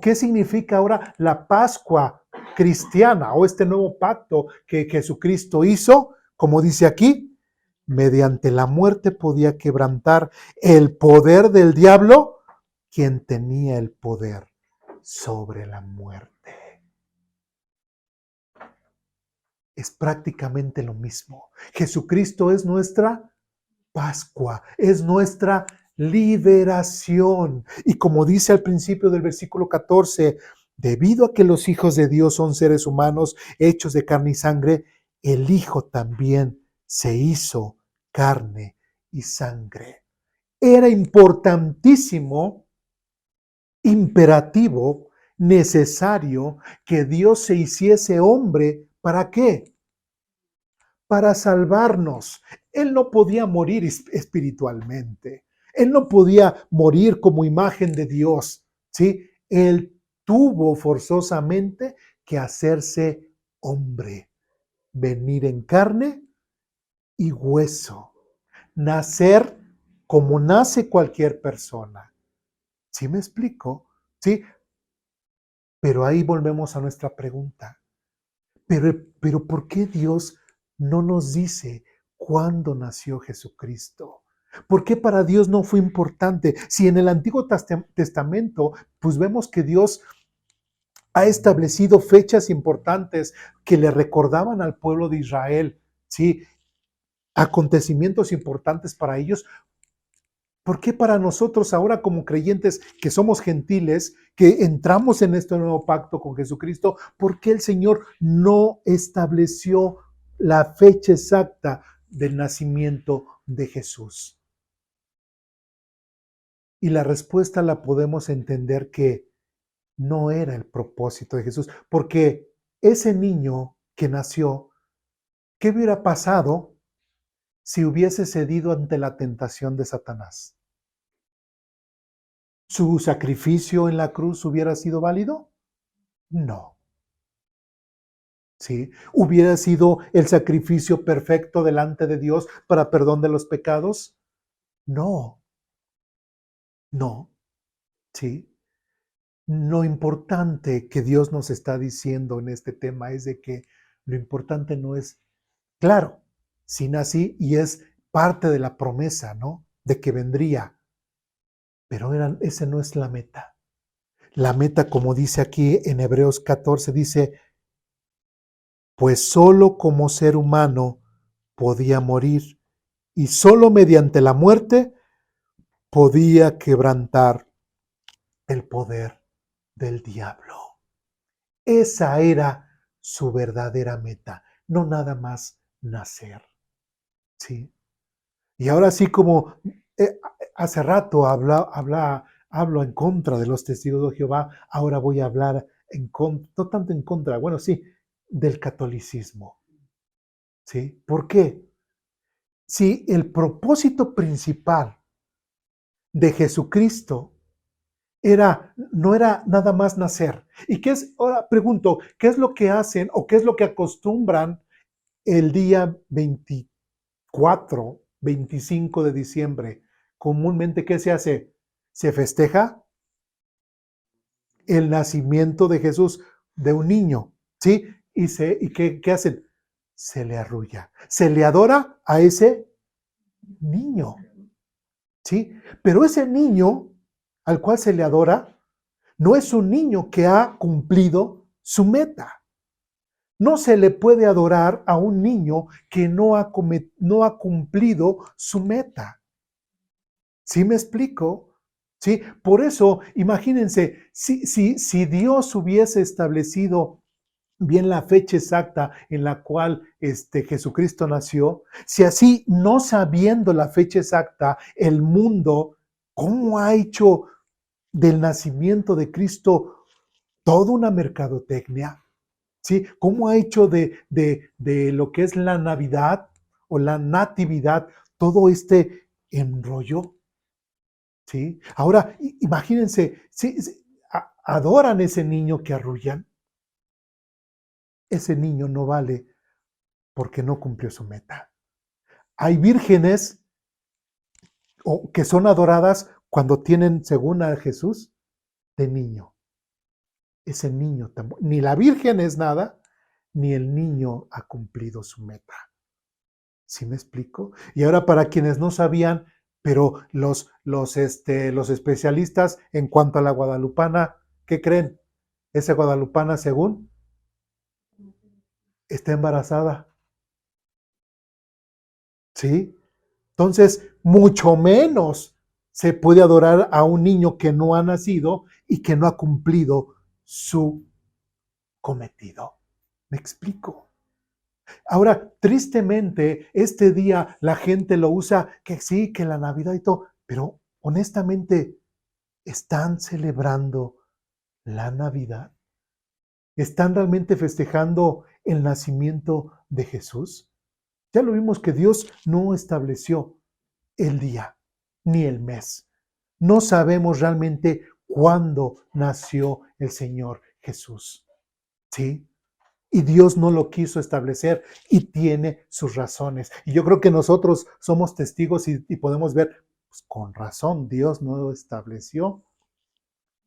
¿Qué significa ahora la Pascua cristiana o este nuevo pacto que Jesucristo hizo? Como dice aquí, mediante la muerte podía quebrantar el poder del diablo, quien tenía el poder sobre la muerte. Es prácticamente lo mismo. Jesucristo es nuestra Pascua, es nuestra liberación. Y como dice al principio del versículo 14, debido a que los hijos de Dios son seres humanos hechos de carne y sangre, el Hijo también se hizo carne y sangre. Era importantísimo, imperativo, necesario que Dios se hiciese hombre. ¿Para qué? Para salvarnos. Él no podía morir espiritualmente. Él no podía morir como imagen de Dios, ¿sí? Él tuvo forzosamente que hacerse hombre, venir en carne y hueso, nacer como nace cualquier persona. ¿Sí me explico? ¿Sí? Pero ahí volvemos a nuestra pregunta. Pero ¿por qué Dios no nos dice cuándo nació Jesucristo? ¿Por qué para Dios no fue importante? Si en el Antiguo Testamento, pues vemos que Dios ha establecido fechas importantes que le recordaban al pueblo de Israel, ¿sí? Acontecimientos importantes para ellos. ¿Por qué para nosotros ahora como creyentes que somos gentiles, que entramos en este nuevo pacto con Jesucristo, por qué el Señor no estableció la fecha exacta del nacimiento de Jesús? Y la respuesta la podemos entender que no era el propósito de Jesús, porque ese niño que nació, ¿qué hubiera pasado si hubiese cedido ante la tentación de Satanás? ¿Su sacrificio en la cruz hubiera sido válido? No. ¿Sí? ¿Hubiera sido el sacrificio perfecto delante de Dios para perdón de los pecados? No. No. ¿Sí? Lo importante que Dios nos está diciendo en este tema es de que lo importante no es, claro, sí nací y es parte de la promesa, ¿no? De que vendría, pero ese no es la meta. La meta, como dice aquí en Hebreos 14, dice, pues solo como ser humano podía morir y solo mediante la muerte podía quebrantar el poder del diablo. Esa era su verdadera meta, no nada más nacer. ¿Sí? Y ahora sí, como hace rato hablo en contra de los testigos de Jehová, ahora voy a hablar en contra, no tanto en contra, bueno, sí, del catolicismo. ¿Sí? ¿Por qué? Si el propósito principal de Jesucristo no era nada más nacer. ¿Y qué es? Ahora pregunto, ¿qué es lo que hacen o qué es lo que acostumbran el día 24, 25 de diciembre? Comúnmente, ¿qué se hace? Se festeja el nacimiento de Jesús, de un niño, ¿sí? ¿Y qué hacen? Se le arrulla, se le adora a ese niño, ¿sí? Pero ese niño al cual se le adora no es un niño que ha cumplido su meta. No se le puede adorar a un niño que no ha cumplido su meta. ¿Sí me explico? ¿Sí? Por eso, imagínense, si Dios hubiese establecido bien la fecha exacta en la cual Jesucristo nació, si así, no sabiendo la fecha exacta, el mundo, ¿cómo ha hecho del nacimiento de Cristo toda una mercadotecnia? ¿Sí? ¿Cómo ha hecho de lo que es la Navidad o la Natividad todo este enrollo? ¿Sí? Ahora, imagínense, sí, adoran ese niño que arrullan. Ese niño no vale porque no cumplió su meta. Hay vírgenes que son adoradas cuando tienen, según a Jesús, de niño. Ese niño, ni la virgen es nada, ni el niño ha cumplido su meta. ¿Sí me explico? Y ahora para quienes no sabían, pero los especialistas en cuanto a la guadalupana, ¿qué creen? Esa guadalupana, según, está embarazada. ¿Sí? Entonces, mucho menos se puede adorar a un niño que no ha nacido y que no ha cumplido su cometido. ¿Me explico? Ahora, tristemente, este día la gente lo usa que sí, que la Navidad y todo, pero honestamente, ¿están celebrando la Navidad? ¿Están realmente festejando el nacimiento de Jesús? Ya lo vimos que Dios no estableció el día ni el mes. No sabemos realmente cuándo nació el Señor Jesús. ¿Sí? Y Dios no lo quiso establecer y tiene sus razones. Y yo creo que nosotros somos testigos y podemos ver, pues con razón, Dios no estableció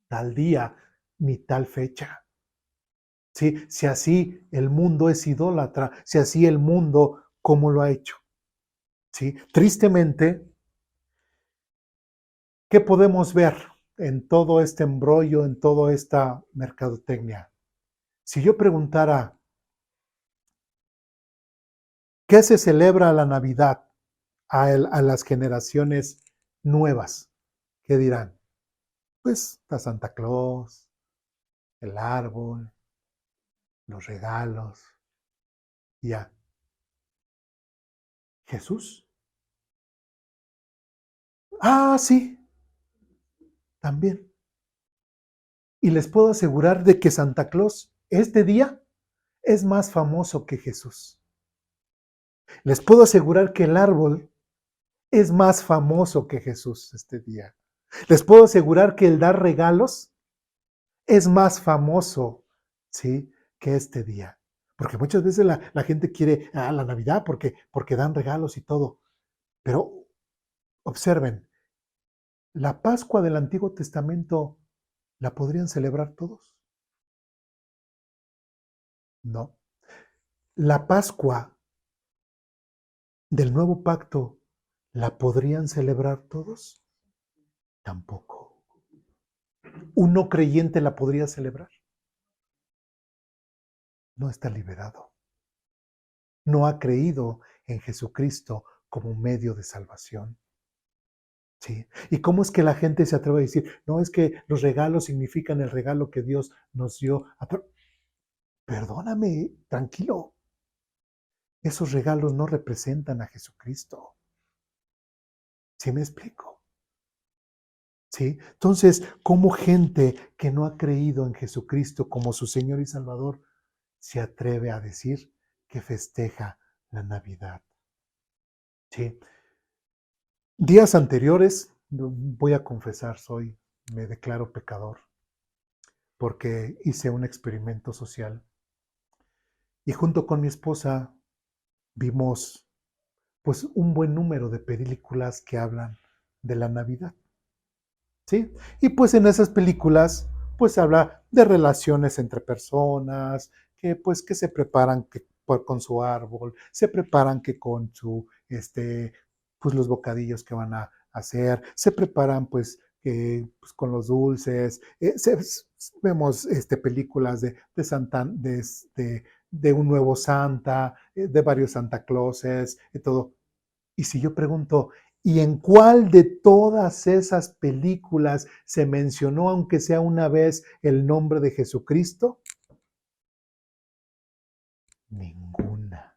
tal día ni tal fecha. ¿Sí? Si así el mundo es idólatra, si así el mundo, ¿cómo lo ha hecho? ¿Sí? Tristemente, ¿qué podemos ver en todo este embrollo, en toda esta mercadotecnia? Si yo preguntara, ¿qué se celebra la Navidad a las generaciones nuevas? ¿Qué dirán? Pues la Santa Claus, el árbol, los regalos, ya. Jesús. Ah, sí, también. Y les puedo asegurar de que Santa Claus este día es más famoso que Jesús. Les puedo asegurar que el árbol es más famoso que Jesús este día. Les puedo asegurar que el dar regalos es más famoso, ¿sí? Que este día. Porque muchas veces la gente quiere la Navidad porque dan regalos y todo. Pero observen, la Pascua del Antiguo Testamento, ¿la podrían celebrar todos? No. La Pascua del Nuevo Pacto, ¿la podrían celebrar todos? Tampoco. ¿Un no creyente la podría celebrar? No está liberado. No ha creído en Jesucristo como medio de salvación. ¿Sí? ¿Y cómo es que la gente se atreve a decir, no, es que los regalos significan el regalo que Dios nos dio? Perdóname, tranquilo. Esos regalos no representan a Jesucristo. ¿Sí me explico? ¿Sí? Entonces, ¿cómo gente que no ha creído en Jesucristo como su Señor y Salvador se atreve a decir que festeja la Navidad? ¿Sí? Días anteriores, voy a confesar, me declaro pecador porque hice un experimento social y junto con mi esposa vimos pues un buen número de películas que hablan de la Navidad, ¿sí? Y pues en esas películas pues habla de relaciones entre personas, que pues que se preparan con su árbol, se preparan que con su, pues los bocadillos que van a hacer, se preparan pues con los dulces, vemos películas de Santa, de un nuevo Santa, de varios Santa Clauses y todo. Y si yo pregunto, ¿y en cuál de todas esas películas se mencionó, aunque sea una vez, el nombre de Jesucristo? Ninguna,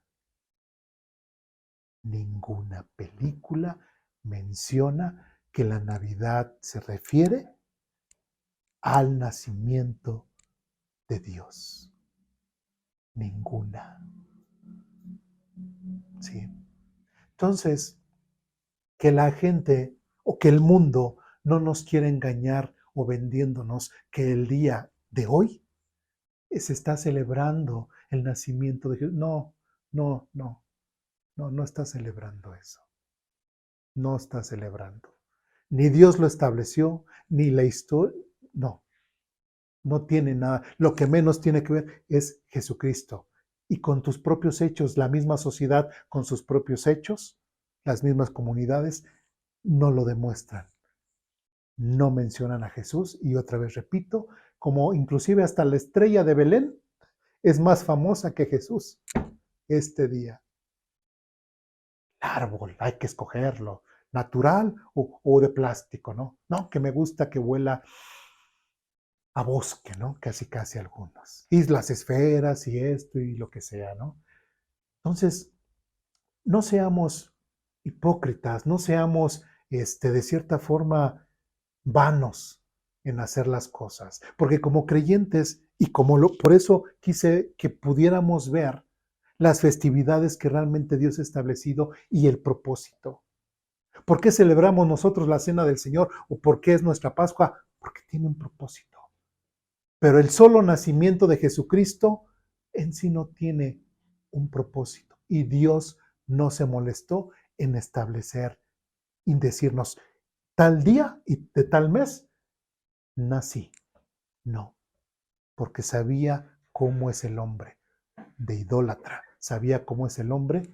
ninguna película menciona que la Navidad se refiere al nacimiento de Dios. Ninguna. ¿Sí? Entonces, que la gente o que el mundo no nos quiera engañar o vendiéndonos que el día de hoy se está celebrando el nacimiento de Jesús. No, no, no, no está celebrando eso. No está celebrando. Ni Dios lo estableció, ni la historia. No, no tiene nada. Lo que menos tiene que ver es Jesucristo. Y con tus propios hechos, la misma sociedad con sus propios hechos, las mismas comunidades, no lo demuestran. No mencionan a Jesús. Y otra vez repito, como inclusive hasta la estrella de Belén es más famosa que Jesús este día. El árbol, hay que escogerlo, natural o de plástico, ¿no? No, que me gusta que huela a bosque, ¿no? Casi, casi algunos. Y las esferas y esto y lo que sea, ¿no? Entonces, no seamos hipócritas, no seamos, de cierta forma, vanos en hacer las cosas. Porque como creyentes, y por eso quise que pudiéramos ver las festividades que realmente Dios ha establecido y el propósito. ¿Por qué celebramos nosotros la Cena del Señor? ¿O por qué es nuestra Pascua? Porque tiene un propósito. Pero el solo nacimiento de Jesucristo en sí no tiene un propósito. Y Dios no se molestó en establecer y decirnos, tal día y de tal mes nací. No, porque sabía cómo es el hombre de idólatra. Sabía cómo es el hombre,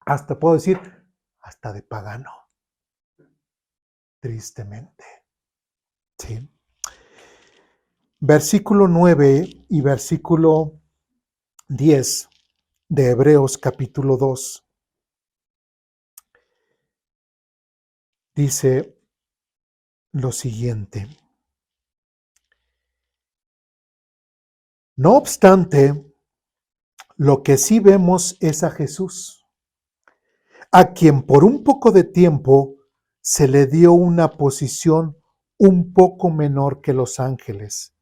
hasta puedo decir, hasta de pagano. Tristemente. ¿Sí? Versículo 9 y versículo 10 de Hebreos capítulo 2. Dice lo siguiente. No obstante, lo que sí vemos es a Jesús, a quien por un poco de tiempo se le dio una posición un poco menor que los ángeles.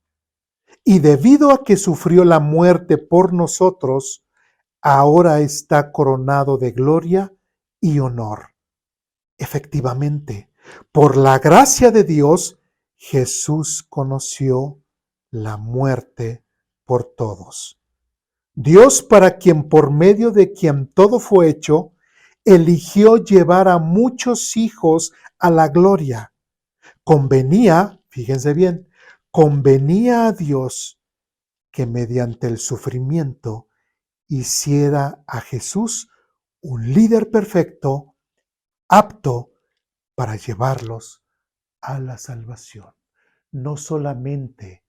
Y debido a que sufrió la muerte por nosotros, ahora está coronado de gloria y honor. Efectivamente, por la gracia de Dios, Jesús conoció la muerte por todos. Dios, para quien por medio de quien todo fue hecho, eligió llevar a muchos hijos a la gloria. Convenía, fíjense bien, convenía a Dios que mediante el sufrimiento hiciera a Jesús un líder perfecto, apto para llevarlos a la salvación. No solamente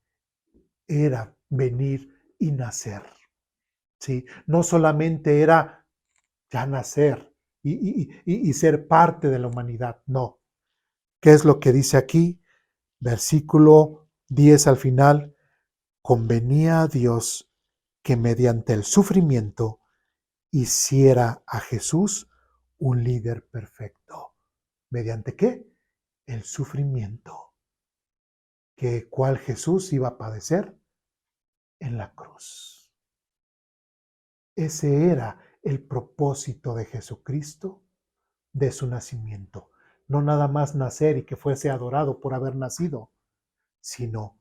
era venir y nacer, ¿sí? No solamente era ya nacer y ser parte de la humanidad, no. ¿Qué es lo que dice aquí? Versículo 10 al final, convenía a Dios que mediante el sufrimiento hiciera a Jesús un líder perfecto. ¿Mediante qué? El sufrimiento. ¿Cuál Jesús iba a padecer? En la cruz. Ese era el propósito de Jesucristo, de su nacimiento. No nada más nacer y que fuese adorado por haber nacido, sino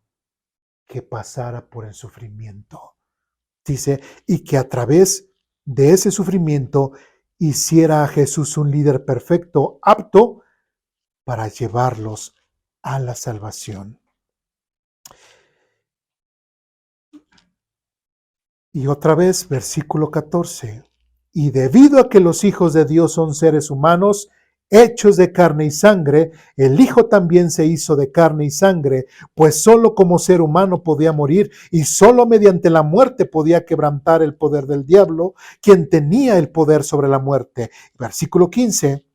que pasara por el sufrimiento. Dice, y que a través de ese sufrimiento hiciera a Jesús un líder perfecto, apto para llevarlos a la salvación. Y otra vez, versículo 14. Y debido a que los hijos de Dios son seres humanos, hechos de carne y sangre, el Hijo también se hizo de carne y sangre, pues solo como ser humano podía morir y solo mediante la muerte podía quebrantar el poder del diablo, quien tenía el poder sobre la muerte. Versículo 15.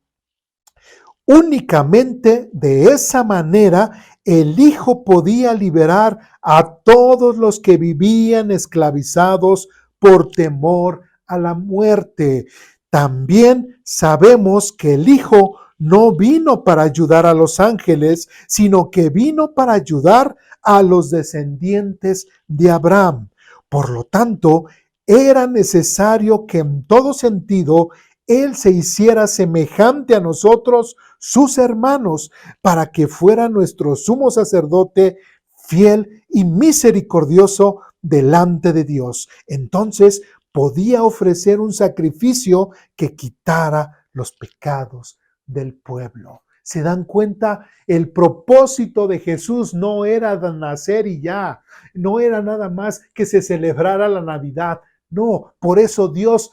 Únicamente de esa manera el Hijo podía liberar a todos los que vivían esclavizados por temor a la muerte. También sabemos que el Hijo no vino para ayudar a los ángeles, sino que vino para ayudar a los descendientes de Abraham. Por lo tanto, era necesario que en todo sentido Él se hiciera semejante a nosotros, sus hermanos, para que fuera nuestro sumo sacerdote fiel y misericordioso delante de Dios. Entonces podía ofrecer un sacrificio que quitara los pecados del pueblo. ¿Se dan cuenta? El propósito de Jesús no era nacer y ya, no era nada más que se celebrara la Navidad. No, por eso Dios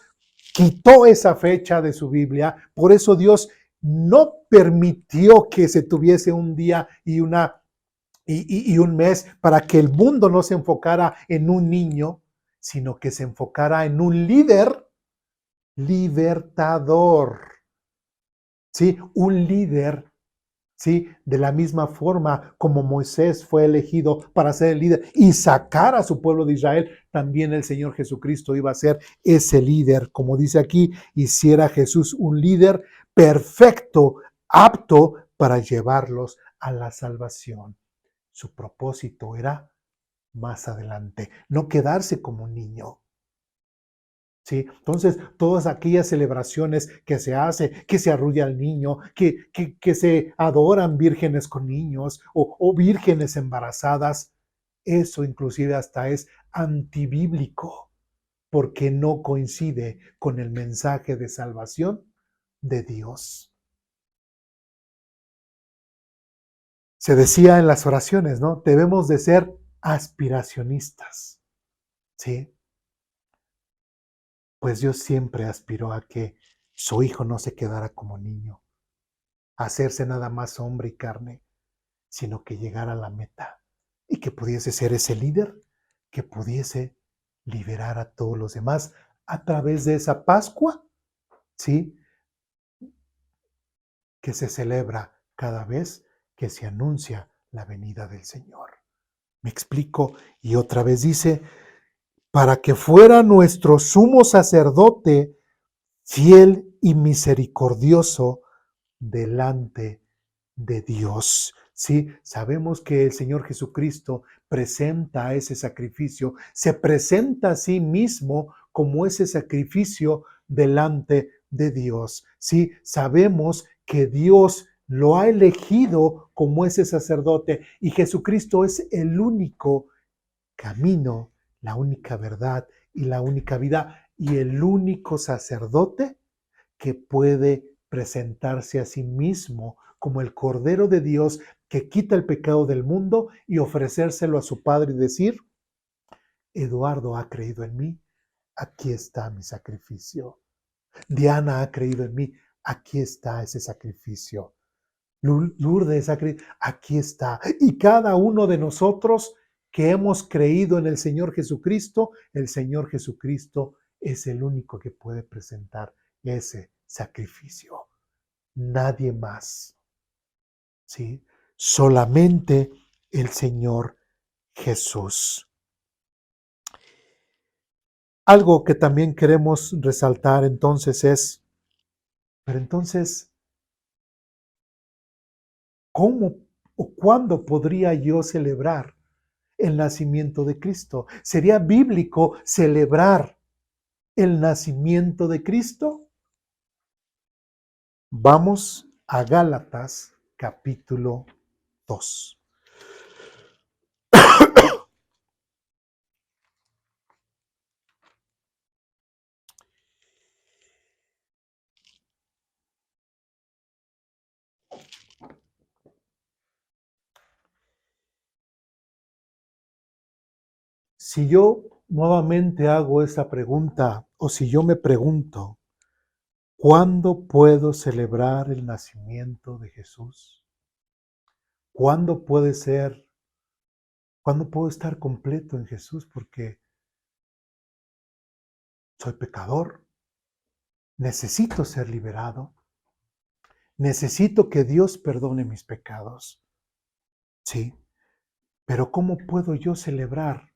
quitó esa fecha de su Biblia, por eso Dios no permitió que se tuviese un día y un mes para que el mundo no se enfocara en un niño, sino que se enfocara en un líder libertador. ¿Sí? Un líder, ¿sí? De la misma forma como Moisés fue elegido para ser el líder y sacar a su pueblo de Israel, también el Señor Jesucristo iba a ser ese líder. Como dice aquí, hiciera Jesús un líder perfecto, apto para llevarlos a la salvación. Su propósito era más adelante, no quedarse como un niño. ¿Sí? Entonces, todas aquellas celebraciones que se hace, que se arrulla al niño, que se adoran vírgenes con niños o vírgenes embarazadas, eso inclusive hasta es antibíblico, porque no coincide con el mensaje de salvación de Dios. Se decía en las oraciones, ¿no? Debemos de ser aspiracionistas, ¿sí? Pues Dios siempre aspiró a que su hijo no se quedara como niño, a hacerse nada más hombre y carne, sino que llegara a la meta y que pudiese ser ese líder, que pudiese liberar a todos los demás a través de esa Pascua, ¿sí? Que se celebra cada vez que se anuncia la venida del Señor. Me explico, y otra vez dice, para que fuera nuestro sumo sacerdote fiel y misericordioso delante de Dios. Sí, sabemos que el Señor Jesucristo presenta ese sacrificio, se presenta a sí mismo como ese sacrificio delante de Dios. Sí, sabemos que Dios lo ha elegido como ese sacerdote y Jesucristo es el único camino, la única verdad y la única vida y el único sacerdote que puede presentarse a sí mismo como el Cordero de Dios que quita el pecado del mundo y ofrecérselo a su Padre y decir, Eduardo ha creído en mí, aquí está mi sacrificio. Diana ha creído en mí, aquí está ese sacrificio. Lourdes ha creído, aquí está. Y cada uno de nosotros que hemos creído en el Señor Jesucristo es el único que puede presentar ese sacrificio. Nadie más. ¿Sí? Solamente el Señor Jesús. Algo que también queremos resaltar entonces es, pero entonces, ¿cómo o cuándo podría yo celebrar el nacimiento de Cristo? ¿Sería bíblico celebrar el nacimiento de Cristo? Vamos a Gálatas capítulo 2. Si yo nuevamente hago esa pregunta, o si yo me pregunto, ¿cuándo puedo celebrar el nacimiento de Jesús? ¿Cuándo puede ser? ¿Cuándo puedo estar completo en Jesús? Porque soy pecador, necesito ser liberado, necesito que Dios perdone mis pecados. Sí, pero ¿cómo puedo yo celebrar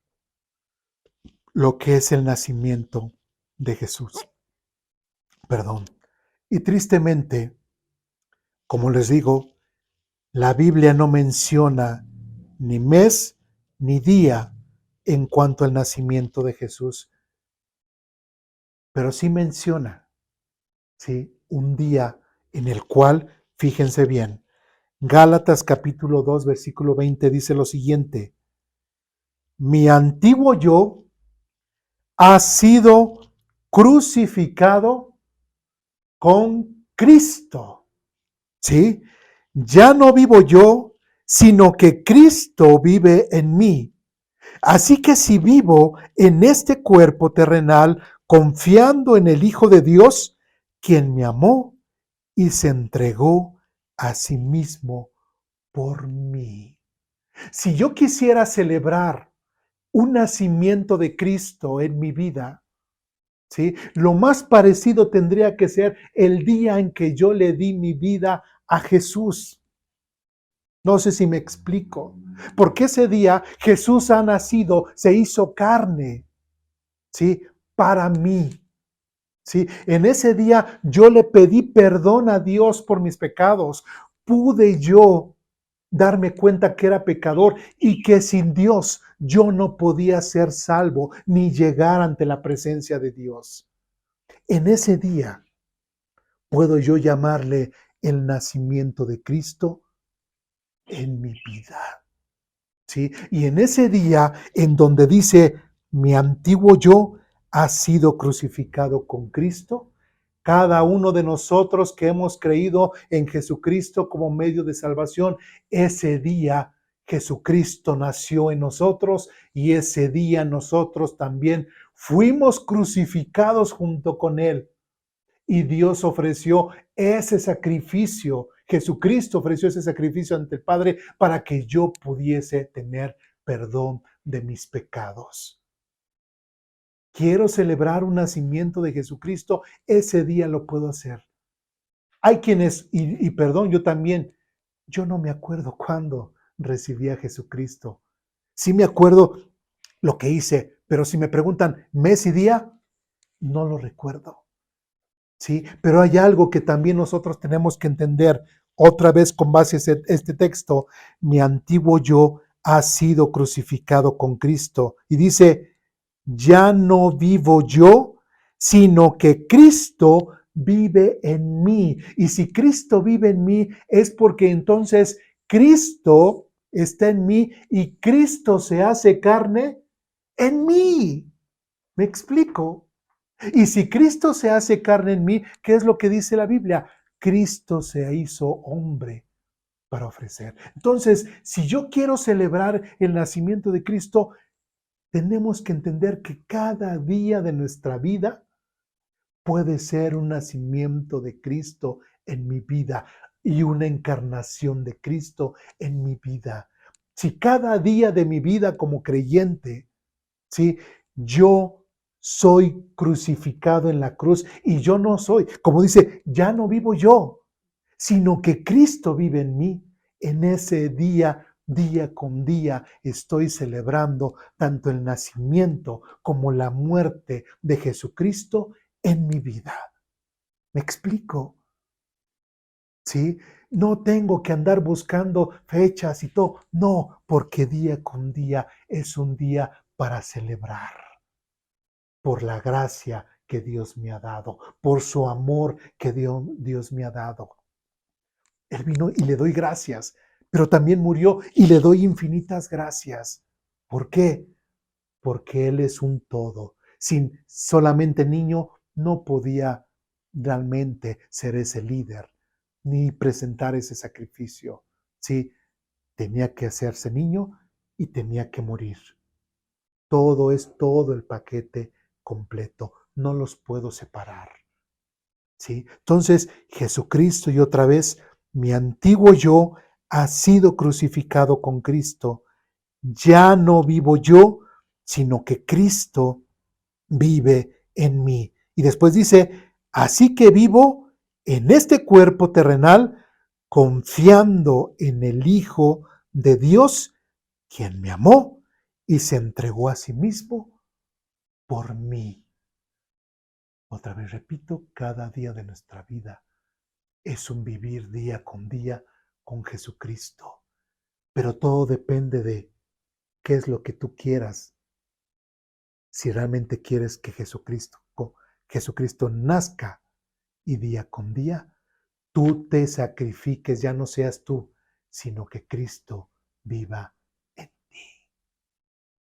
lo que es el nacimiento de Jesús? Perdón. Y tristemente, como les digo, la Biblia no menciona ni mes ni día en cuanto al nacimiento de Jesús, pero sí menciona, ¿sí?, un día en el cual, fíjense bien, Gálatas capítulo 2, versículo 20 dice lo siguiente: mi antiguo yo ha sido crucificado con Cristo, ¿sí? Ya no vivo yo, sino que Cristo vive en mí. Así que si vivo en este cuerpo terrenal, confiando en el Hijo de Dios, quien me amó y se entregó a sí mismo por mí. Si yo quisiera celebrar un nacimiento de Cristo en mi vida, ¿sí?, lo más parecido tendría que ser el día en que yo le di mi vida a Jesús. No sé si me explico. Porque ese día Jesús ha nacido, se hizo carne, ¿sí?, para mí. ¿Sí? En ese día yo le pedí perdón a Dios por mis pecados. Pude yo darme cuenta que era pecador y que sin Dios yo no podía ser salvo ni llegar ante la presencia de Dios. En ese día puedo yo llamarle el nacimiento de Cristo en mi vida. ¿Sí? Y en ese día en donde dice, mi antiguo yo ha sido crucificado con Cristo, cada uno de nosotros que hemos creído en Jesucristo como medio de salvación, ese día Jesucristo nació en nosotros y ese día nosotros también fuimos crucificados junto con Él. Y Dios ofreció ese sacrificio, Jesucristo ofreció ese sacrificio ante el Padre para que yo pudiese tener perdón de mis pecados. Quiero celebrar un nacimiento de Jesucristo, ese día lo puedo hacer. Hay quienes, y perdón, yo también, yo no me acuerdo cuándo recibí a Jesucristo. Sí me acuerdo lo que hice, pero si me preguntan mes y día, no lo recuerdo. ¿Sí? Pero hay algo que también nosotros tenemos que entender, otra vez con base en este texto, mi antiguo yo ha sido crucificado con Cristo. Y dice, ya no vivo yo, sino que Cristo vive en mí. Y si Cristo vive en mí, es porque entonces Cristo está en mí y Cristo se hace carne en mí. ¿Me explico? Y si Cristo se hace carne en mí, ¿qué es lo que dice la Biblia? Cristo se hizo hombre para ofrecer. Entonces, si yo quiero celebrar el nacimiento de Cristo, tenemos que entender que cada día de nuestra vida puede ser un nacimiento de Cristo en mi vida y una encarnación de Cristo en mi vida. Si cada día de mi vida como creyente, ¿sí?, yo soy crucificado en la cruz y yo no soy, como dice, ya no vivo yo, sino que Cristo vive en mí. En ese día, día con día, estoy celebrando tanto el nacimiento como la muerte de Jesucristo en mi vida. ¿Me explico? ¿Sí? No tengo que andar buscando fechas y todo. No, porque día con día es un día para celebrar por la gracia que Dios me ha dado, por su amor que Dios me ha dado. Él vino y le doy gracias, pero también murió y le doy infinitas gracias. ¿Por qué? Porque Él es un todo. Sin solamente niño no podía realmente ser ese líder ni presentar ese sacrificio. Sí, tenía que hacerse niño y tenía que morir. Todo es todo el paquete completo. No los puedo separar. ¿Sí? Entonces, Jesucristo, y otra vez, mi antiguo yo ha sido crucificado con Cristo. Ya no vivo yo, sino que Cristo vive en mí. Y después dice, así que vivo en este cuerpo terrenal, confiando en el Hijo de Dios, quien me amó y se entregó a sí mismo por mí. Otra vez repito, cada día de nuestra vida es un vivir día con día con Jesucristo. Pero todo depende de qué es lo que tú quieras si realmente quieres que Jesucristo nazca y día con día, tú te sacrifiques, ya no seas tú, sino que Cristo viva en ti.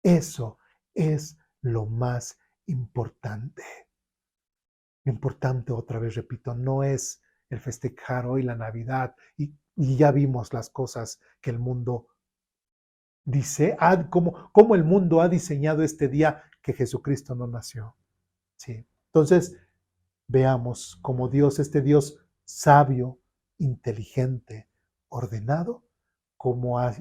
Eso es lo más importante. Lo importante, otra vez repito, no es el festejar hoy la Navidad y ya vimos las cosas que el mundo dice, cómo el mundo ha diseñado este día que Jesucristo no nació. ¿Sí? Entonces, veamos cómo Dios, este Dios sabio, inteligente, ordenado, cómo ha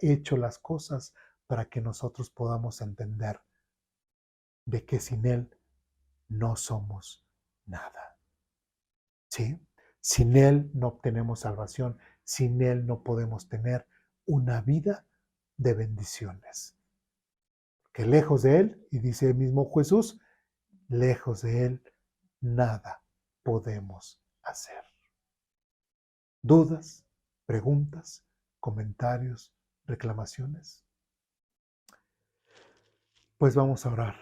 hecho las cosas para que nosotros podamos entender de que sin Él no somos nada. ¿Sí? Sin Él no obtenemos salvación, sin Él no podemos tener una vida de bendiciones. Que lejos de Él, y dice el mismo Jesús, lejos de Él nada podemos hacer. ¿Dudas, preguntas, comentarios, reclamaciones? Pues vamos a orar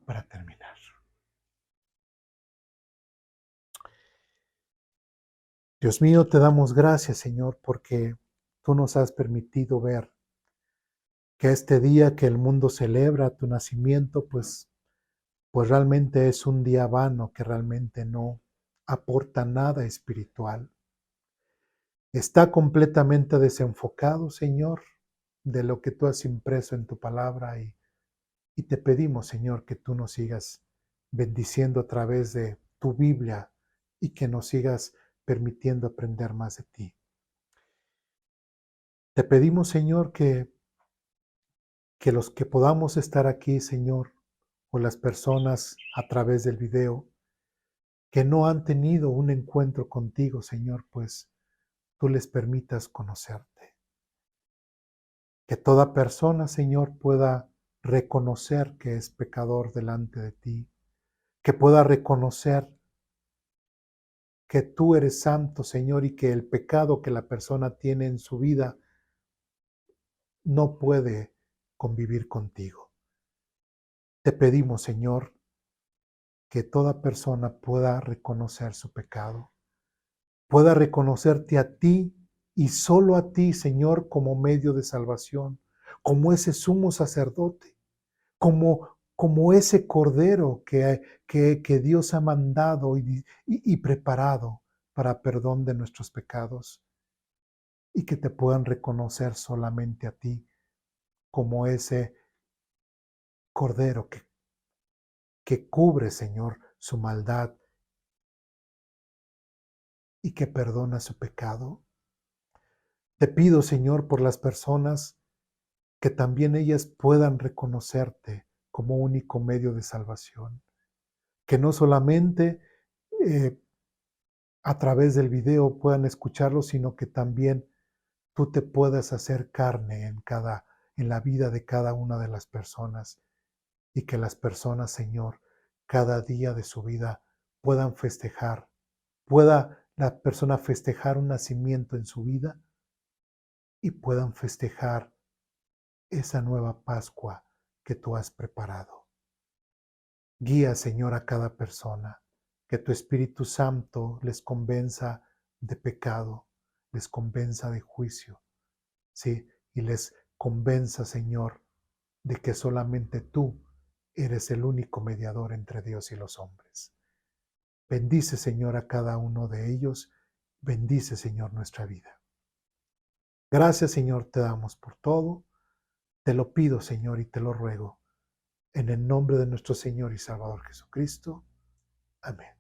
para terminar. Dios mío, te damos gracias, Señor, porque tú nos has permitido ver que este día que el mundo celebra tu nacimiento, pues realmente es un día vano que realmente no aporta nada espiritual. Está completamente desenfocado, Señor, de lo que tú has impreso en tu palabra y te pedimos, Señor, que tú nos sigas bendiciendo a través de tu Biblia y que nos sigas permitiendo aprender más de ti. Te pedimos, Señor, que los que podamos estar aquí, Señor, o las personas a través del video que no han tenido un encuentro contigo, Señor, pues tú les permitas conocerte. Que toda persona, Señor, pueda reconocer que es pecador delante de ti, que pueda reconocer que tú eres santo, Señor, y que el pecado que la persona tiene en su vida no puede convivir contigo. Te pedimos, Señor, que toda persona pueda reconocer su pecado, pueda reconocerte a ti y solo a ti, Señor, como medio de salvación, como ese sumo sacerdote, como ese cordero que Dios ha mandado y preparado para perdón de nuestros pecados, y que te puedan reconocer solamente a ti como ese cordero que cubre, Señor, su maldad y que perdona su pecado. Te pido, Señor, por las personas que también ellas puedan reconocerte como único medio de salvación, que no solamente a través del video puedan escucharlo, sino que también tú te puedas hacer carne en la vida de cada una de las personas y que las personas, Señor, cada día de su vida puedan festejar, pueda la persona festejar un nacimiento en su vida y puedan festejar esa nueva Pascua que tú has preparado. Guía, Señor, a cada persona, que tu Espíritu Santo les convenza de pecado, les convenza de juicio, ¿sí? Y les convenza, Señor, de que solamente tú eres el único mediador entre Dios y los hombres. Bendice, Señor, a cada uno de ellos. Bendice, Señor, nuestra vida. Gracias, Señor, te damos por todo. Te lo pido, Señor, y te lo ruego. En el nombre de nuestro Señor y Salvador Jesucristo. Amén.